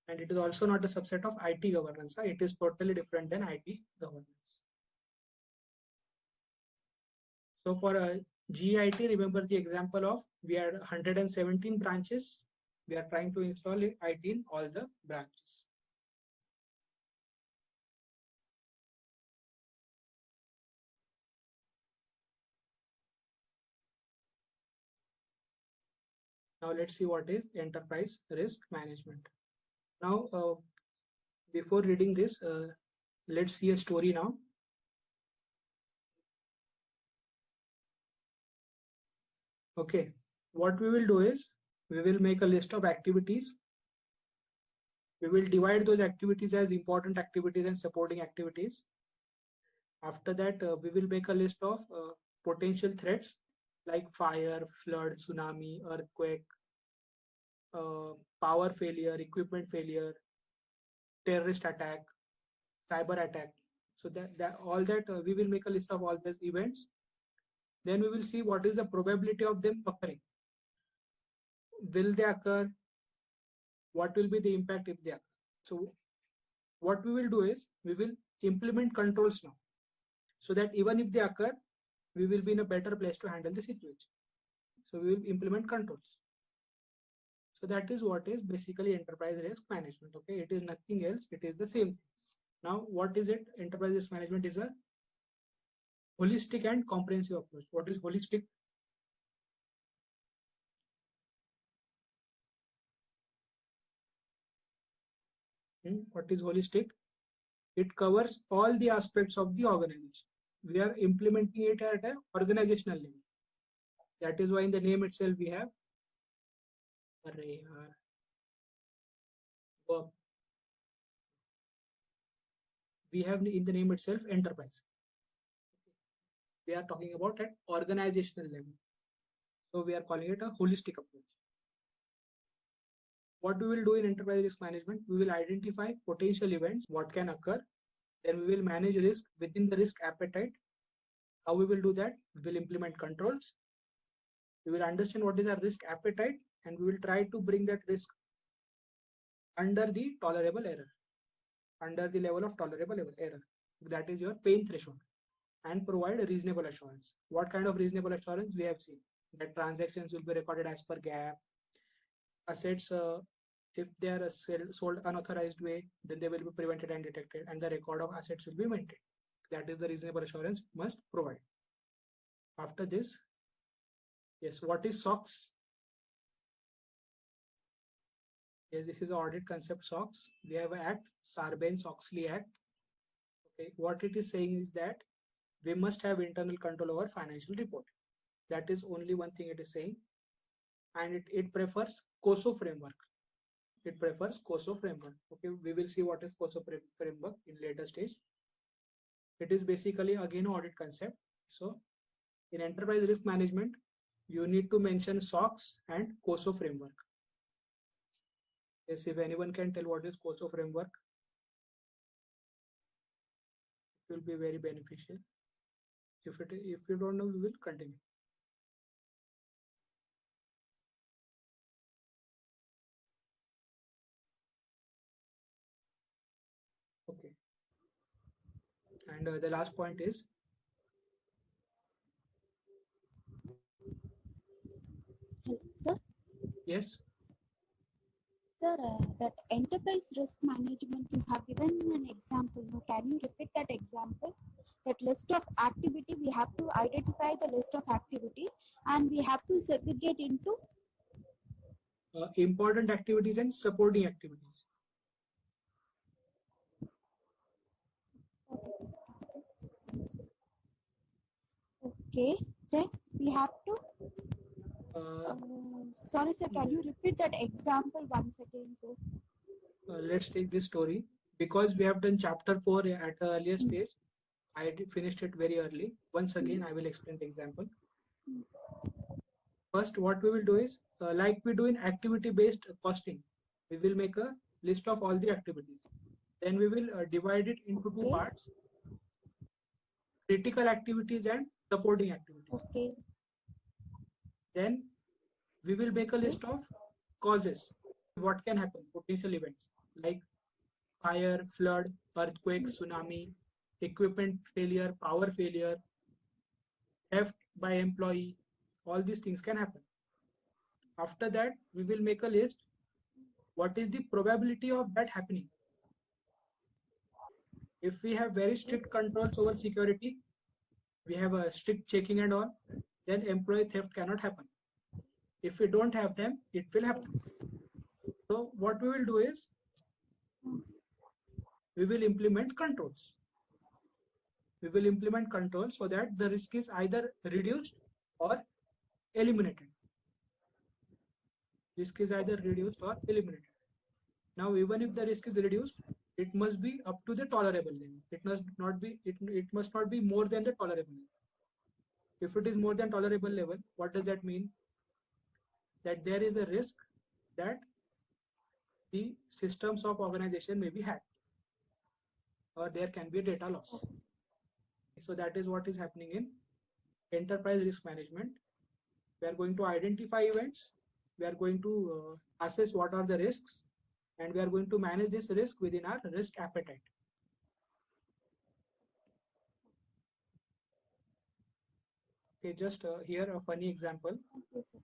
And it is also not a subset of IT governance. It is totally different than IT governance. So for GIT, remember the example of we had 117 branches. We are trying to install IT in all the branches. Now let's see what is enterprise risk management. Now, before reading this, let's see a story now. Okay, what we will do is we will make a list of activities. We will divide those activities as important activities and supporting activities. After that, we will make a list of potential threats like fire, flood, tsunami, earthquake, power failure, equipment failure, terrorist attack, cyber attack. So we will make a list of all these events. Then we will see what is the probability of them occurring. Will they occur? What will be the impact if they occur? So what we will do is we will implement controls now, so that even if they occur, we will be in a better place to handle the situation. So we will implement controls. So that is what is basically enterprise risk management. Okay, it is nothing else. It is the same thing. Now, what is it? Enterprise risk management is a holistic and comprehensive approach. What is holistic? What is holistic? It covers all the aspects of the organization. We are implementing it at an organizational level. That is why in the name itself we have we have in the name itself enterprise. We are talking about at organizational level. So we are calling it a holistic approach. What we will do in enterprise risk management, we will identify potential events, what can occur. Then we will manage risk within the risk appetite. How we will do that? We will implement controls. We will understand what is our risk appetite, and we will try to bring that risk under the tolerable error, under the level of tolerable error. That is your pain threshold, and provide a reasonable assurance. What kind of reasonable assurance? We have seen that transactions will be recorded as per GAAP. Assets, if they are sold unauthorized way, then they will be prevented and detected, and the record of assets will be maintained. That is the reasonable assurance must provide. After this, yes, what is SOX? Yes, this is the audit concept SOX. We have an act, Sarbanes-Oxley Act. Okay, what it is saying is that we must have internal control over financial reporting. That is only one thing it is saying, and it prefers COSO framework. It prefers COSO framework. Okay, we will see what is COSO framework in later stage. It is basically again audit concept. So in enterprise risk management, you need to mention SOX and COSO framework. Yes, if anyone can tell what is COSO framework, it will be very beneficial. If you don't know, we will continue. Okay. And the last point is, Sir? Yes. Sir, that enterprise risk management, you have given an example. Now, can you repeat that example? That list of activity, we have to identify the list of activity, and we have to segregate into Important activities and supporting activities. Okay, then we have to sorry sir, can you repeat that example once again, sir? Let's take this story. Because we have done chapter 4 at an earlier stage, I finished it very early. Once again, I will explain the example. First, what we will do is, like we do in activity-based costing, we will make a list of all the activities. Then we will divide it into two parts: critical activities and supporting activities. Okay. Then we will make a list of causes. What can happen? Potential events like fire, flood, earthquake, tsunami, equipment failure, power failure, theft by employee. All these things can happen. After that, we will make a list. What is the probability of that happening? If we have very strict controls over security, we have a strict checking and all, then employee theft cannot happen. If we don't have them, it will happen. So what we will do is, we will implement controls. We will implement controls so that the risk is either reduced or eliminated. Risk is either reduced or eliminated. Now, even if the risk is reduced, it must be up to the tolerable level. It must not be more than the tolerable level. If it is more than tolerable level, what does that mean? That there is a risk that the systems of organization may be hacked, or there can be a data loss. So that is what is happening in enterprise risk management. We are going to identify events. We are going to assess what are the risks, and we are going to manage this risk within our risk appetite. Okay, just here a funny example. Okay, sir.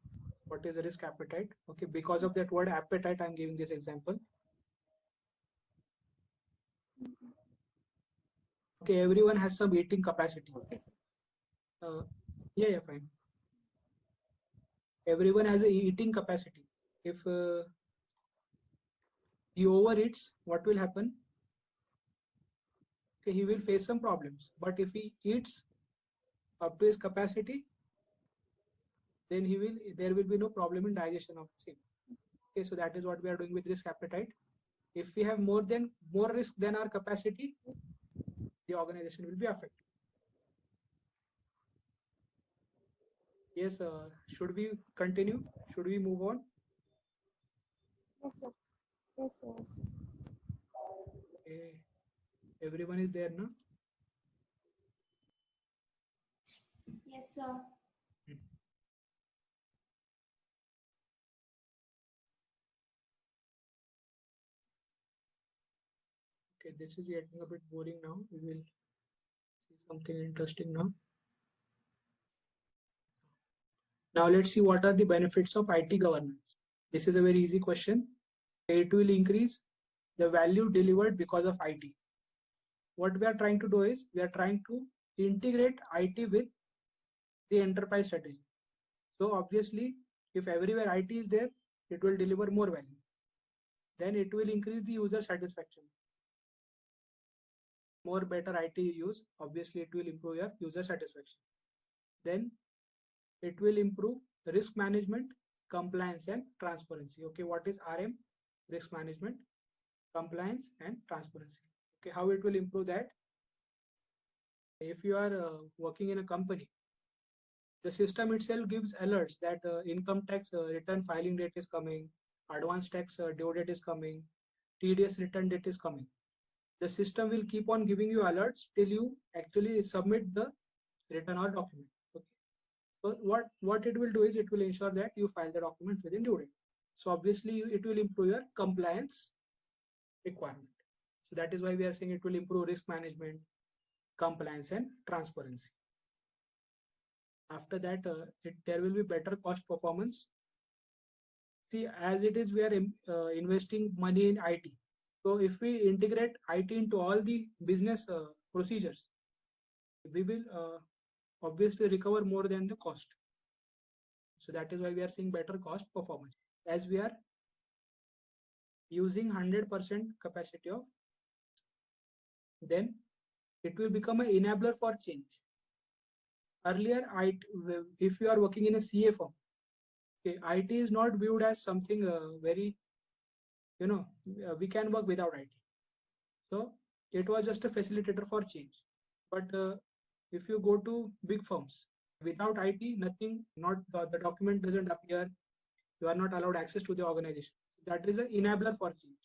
What is risk appetite? Okay, because of that word appetite, I'm giving this example. Mhm. Okay, everyone has some eating capacity. Okay, sir. Yeah, fine. Everyone has a eating capacity. If he overeats, what will happen? Okay, he will face some problems. But if he eats up to his capacity, then there will be no problem in digestion of the same. Okay, so that is what we are doing with risk appetite. If we have more risk than our capacity, the organization will be affected. Yes, should we continue? Should we move on? Yes, sir. Yes, sir. Yes, sir. Okay. Everyone is there now? Yes, sir. Okay, this is getting a bit boring now. We will see something interesting now. Now let's see what are the benefits of IT governance. This is a very easy question. It will increase the value delivered because of IT. What we are trying to do is we are trying to integrate IT with the enterprise strategy. So obviously, if everywhere IT is there, it will deliver more value. Then it will increase the user satisfaction. More better IT you use, obviously it will improve your user satisfaction. Then it will improve risk management, compliance, and transparency. Okay, what is RM? Risk management, compliance, and transparency. Okay, how it will improve that? If you are working in a company, the system itself gives alerts that income tax return filing date is coming, advance tax due date is coming, TDS return date is coming. The system will keep on giving you alerts till you actually submit the return or document. Okay. So what it will do is it will ensure that you file the document within due date. So obviously it will improve your compliance requirement. So that is why we are saying it will improve risk management, compliance, and transparency. After that, there will be better cost performance. See, as it is, we are investing money in IT. So if we integrate IT into all the business procedures, we will obviously recover more than the cost. So that is why we are seeing better cost performance. As we are using 100% capacity of, then it will become an enabler for change. Earlier, if you are working in a CA firm, okay, IT is not viewed as something very, we can work without IT. So it was just a facilitator for change. But if you go to big firms, without IT, nothing, not the document doesn't appear. You are not allowed access to the organization. So that is an enabler for change.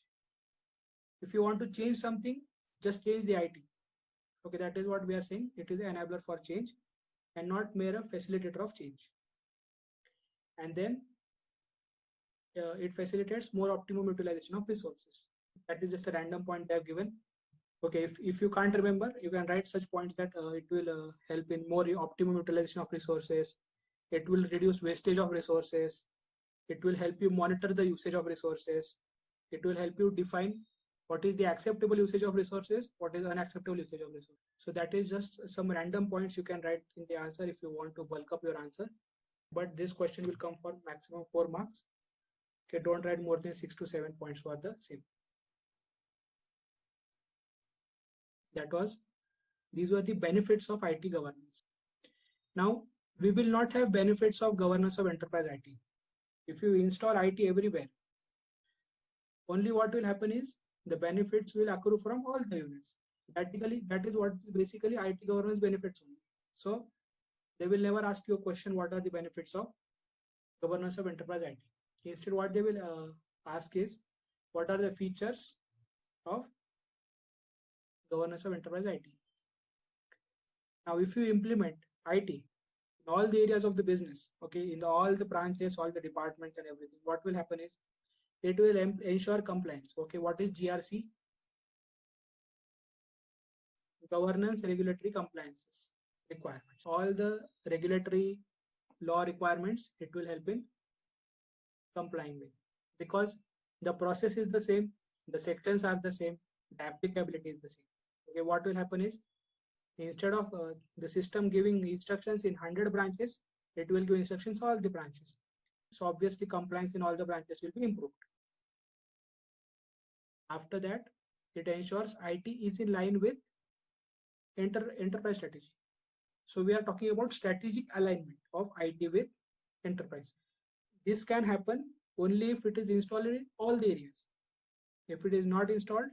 If you want to change something, just change the IT. Okay, that is what we are saying. It is an enabler for change and not mere a facilitator of change. And then it facilitates more optimum utilization of resources. That is just a random point they have given. Okay, if you can't remember, you can write such points that it will help in more optimum utilization of resources. It will reduce wastage of resources. It will help you monitor the usage of resources. It will help you define what is the acceptable usage of resources, what is unacceptable usage of resources. So that is just some random points you can write in the answer if you want to bulk up your answer. But this question will come for maximum 4 marks. Okay, don't write more than 6 to 7 points for the same. These were the benefits of IT governance. Now, we will not have benefits of governance of enterprise IT. If you install IT everywhere, only what will happen is the benefits will accrue from all the units. Practically, that is what basically IT governance benefits only. So they will never ask you a question, what are the benefits of governance of enterprise IT? Instead, what they will ask is, what are the features of governance of enterprise IT? Now, if you implement IT in all the areas of the business, okay, in all the branches, all the departments and everything, what will happen is it will ensure compliance. Okay, what is GRC? Governance, regulatory compliances. requirements. All the regulatory law requirements it will help in complying with, because the process is the same, the sections are the same, the applicability is the same. Okay, what will happen is, instead of the system giving instructions in 100 branches, it will give instructions all the branches. So obviously compliance in all the branches will be improved. After that, it ensures IT is in line with enterprise strategy. So we are talking about strategic alignment of IT with enterprise. This can happen only if it is installed in all the areas. If it is not installed,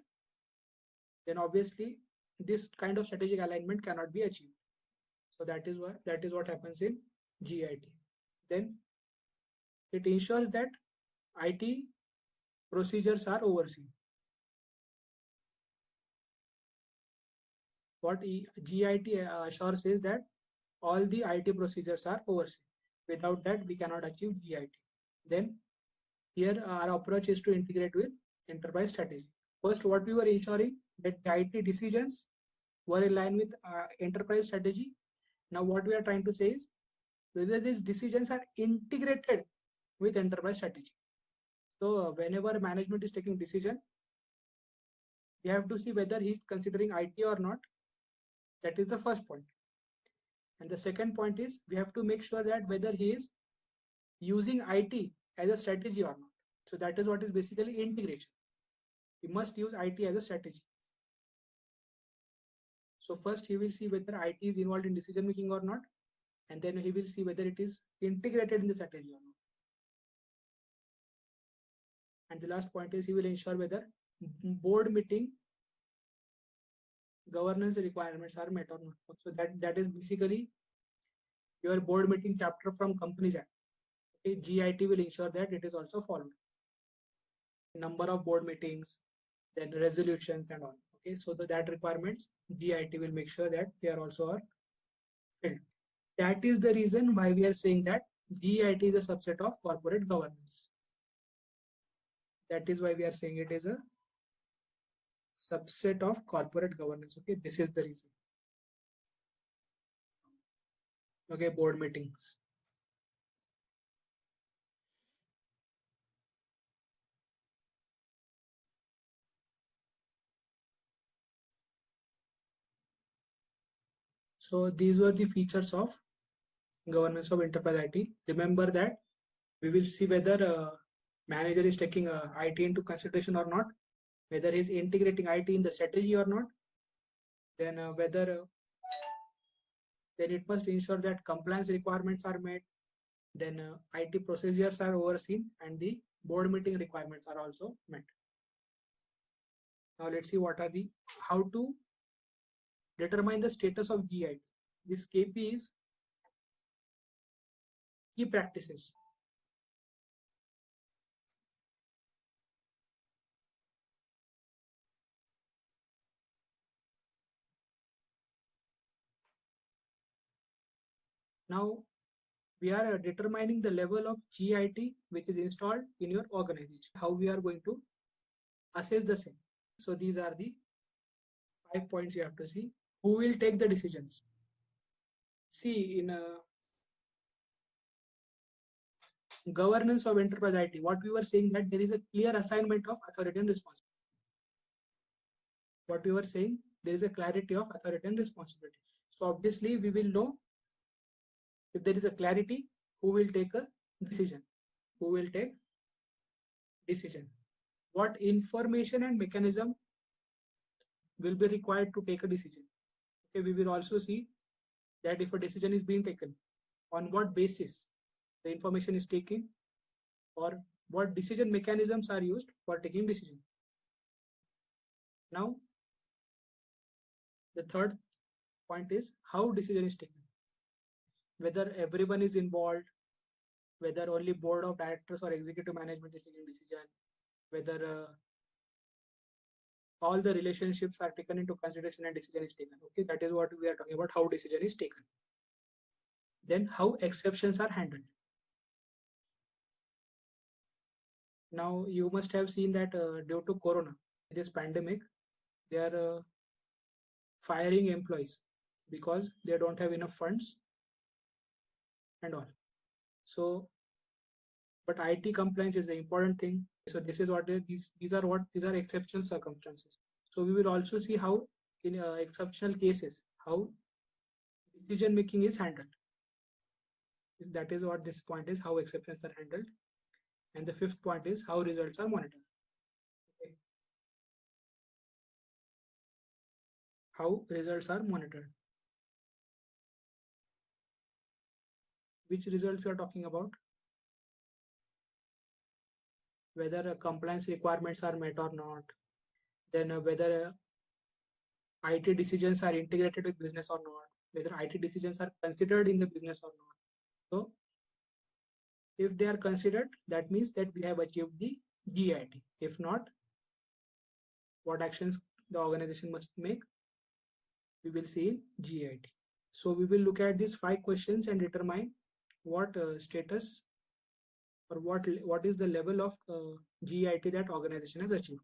then obviously this kind of strategic alignment cannot be achieved. So that is what happens in GIT. Then it ensures that IT procedures are overseen. What GIT assures is that all the IT procedures are overseen. Without that, we cannot achieve GIT. Then here our approach is to integrate with enterprise strategy. First, what we were ensuring that the IT decisions were in line with enterprise strategy. Now what we are trying to say is whether these decisions are integrated with enterprise strategy. So whenever management is taking decision, we have to see whether he is considering IT or not. That is the first point. And the second point is we have to make sure that whether he is using IT as a strategy or not. So that is what is basically integration. We must use IT as a strategy. So first he will see whether IT is involved in decision making or not, and then he will see whether it is integrated in the strategy or not. And the last point is he will ensure whether board meeting governance requirements are met or not. So that is basically your board meeting chapter from Companies Act. Okay, GIT will ensure that it is also followed. Number of board meetings, then resolutions and all. Okay, so that requirements GIT will make sure that they are also filled. That is the reason why we are saying that GIT is a subset of corporate governance. That is why we are saying it is a subset of corporate governance. Okay, this is the reason. Okay, board meetings. So these were the features of governance of enterprise IT. Remember that we will see whether manager is taking IT into consideration or not, whether he's integrating IT in the strategy or not, then whether then it must ensure that compliance requirements are met, then IT procedures are overseen, and the board meeting requirements are also met. Now let's see what are the how to determine the status of GIT. This KP is key practices. Now we are determining the level of GIT which is installed in your organization. How we are going to assess the same. So these are the 5 points you have to see. Who will take the decisions? See, in governance of enterprise IT, what we were saying that there is a clear assignment of authority and responsibility. What we were saying, there is a clarity of authority and responsibility. So obviously we will know if there is a clarity, who will take a decision, who will take decision, what information and mechanism will be required to take a decision. Okay, we will also see that if a decision is being taken, on what basis the information is taken, or what decision mechanisms are used for taking decision. Now, the third point is how decision is taken. Whether everyone is involved, whether only board of directors or executive management is taking decision, whether all the relationships are taken into consideration and decision is taken. Okay, that is what we are talking about, how decision is taken. Then how exceptions are handled. Now you must have seen that due to Corona, this pandemic, they are firing employees. because they don't have enough funds and all. So, but IT compliance is the important thing. So this is what these are exceptional circumstances. So we will also see how in exceptional cases how decision making is handled. That is what this point is, how exceptions are handled. And the fifth point is how results are monitored. Okay. How results are monitored. Which results we are talking about? Whether compliance requirements are met or not, then whether IT decisions are integrated with business or not, whether IT decisions are considered in the business or not. So if they are considered, that means that we have achieved the GIT. If not, what actions the organization must make, we will see in GIT. So we will look at these 5 questions and determine what status or what is the level of GIT that organization has achieved.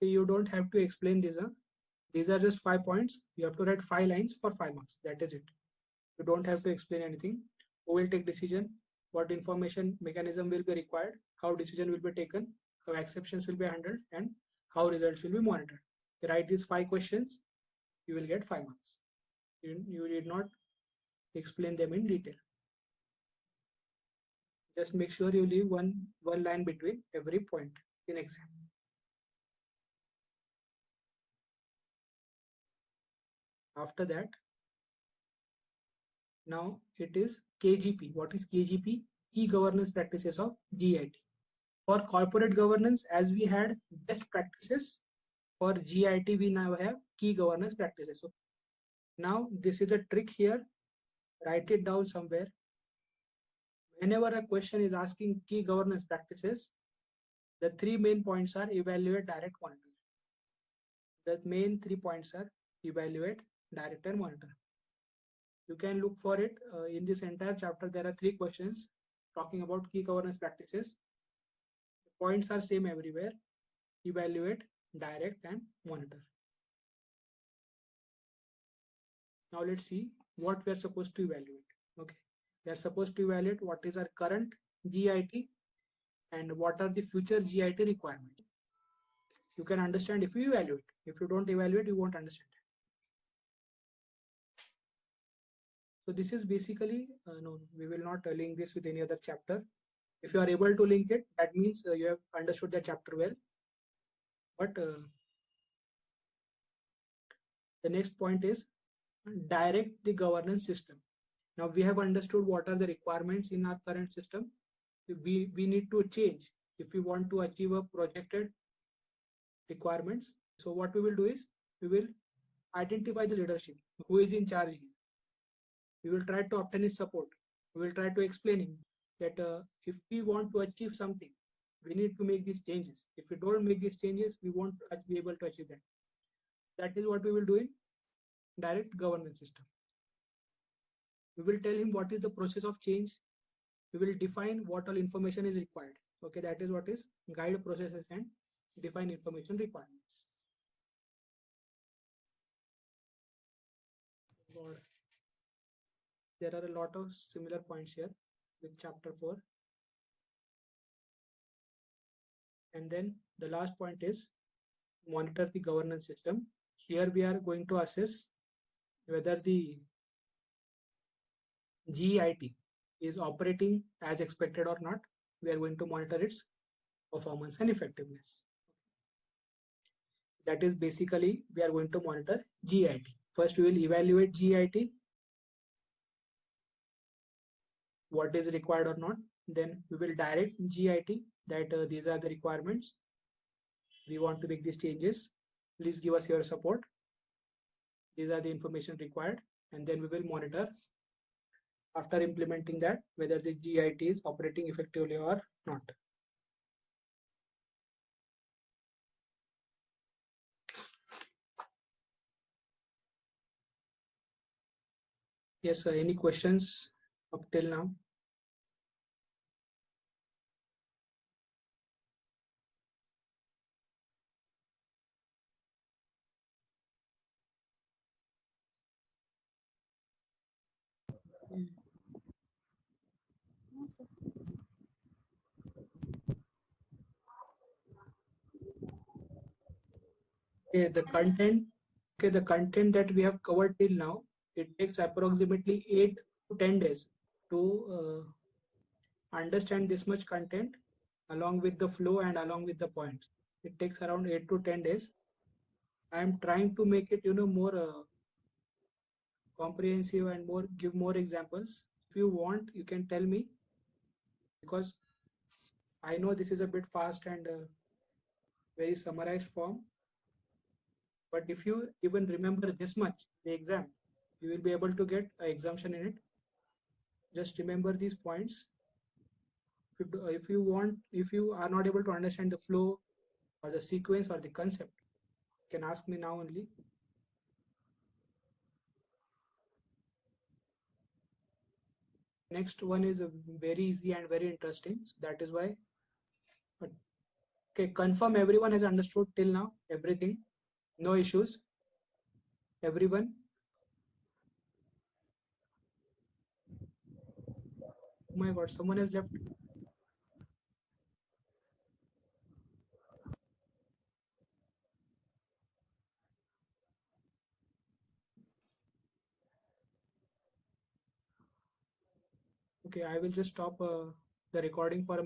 You don't have to explain this. These are just 5 points. You have to write 5 lines for 5 marks. That is it. You don't have to explain anything. Who will take decision? What information mechanism will be required? How decision will be taken? How exceptions will be handled? And how results will be monitored. You write these 5 questions. You will get 5 marks. You did not explain them in detail. Just make sure you leave one line between every point in exam. After that, now it is KGP. What is KGP? Key governance practices of GIT. For corporate governance, as we had best practices, for GIT we now have key governance practices. So now this is a trick here. Write it down somewhere. Whenever a question is asking key governance practices, the 3 main points are evaluate, direct, monitor. The main 3 points are evaluate, direct, and monitor. You can look for it in this entire chapter. There are 3 questions talking about key governance practices. The points are same everywhere: evaluate, direct, and monitor. Now let's see what we are supposed to evaluate. Okay, we are supposed to evaluate what is our current GIT and what are the future GIT requirements. You can understand if you evaluate. If you don't evaluate, you won't understand. So this is basically, no, we will not link this with any other chapter. If you are able to link it, that means you have understood that chapter well. But the next point is direct the governance system. Now we have understood what are the requirements in our current system. We need to change if we want to achieve a projected requirements. So what we will do is we will identify the leadership, who is in charge here. We will try to obtain his support. We will try to explain him that if we want to achieve something, we need to make these changes. If we don't make these changes, we won't be able to achieve that. That is what we will do in direct governance system. We will tell him what is the process of change. We will define what all information is required. Okay, that is what is guide processes and define information requirements. God. There are a lot of similar points here with chapter 4. And then the last point is monitor the governance system. Here we are going to assess whether the GIT is operating as expected or not. We are going to monitor its performance and effectiveness. That is basically we are going to monitor GIT. First we will evaluate GIT, what is required or not. Then we will direct GIT that these are the requirements. We want to make these changes. Please give us your support. These are the information required. And then we will monitor after implementing that whether the GIT is operating effectively or not. Yes, sir. Any questions up till now? No, sir. Okay, the content that we have covered till now, it takes approximately 8 to 10 days to understand this much content along with the flow and along with the points. It takes around 8 to 10 days. I am trying to make it, more comprehensive and give more examples. If you want, you can tell me, because I know this is a bit fast and very summarized form. But if you even remember this much, the exam, you will be able to get an exemption in it. Just remember these points. If you want, if you are not able to understand the flow or the sequence or the concept, you can ask me now only. Next one is very easy and very interesting. So that is why. Okay, confirm everyone has understood till now everything. No issues. Everyone. Oh my God, someone has left. Okay, I will just stop the recording for a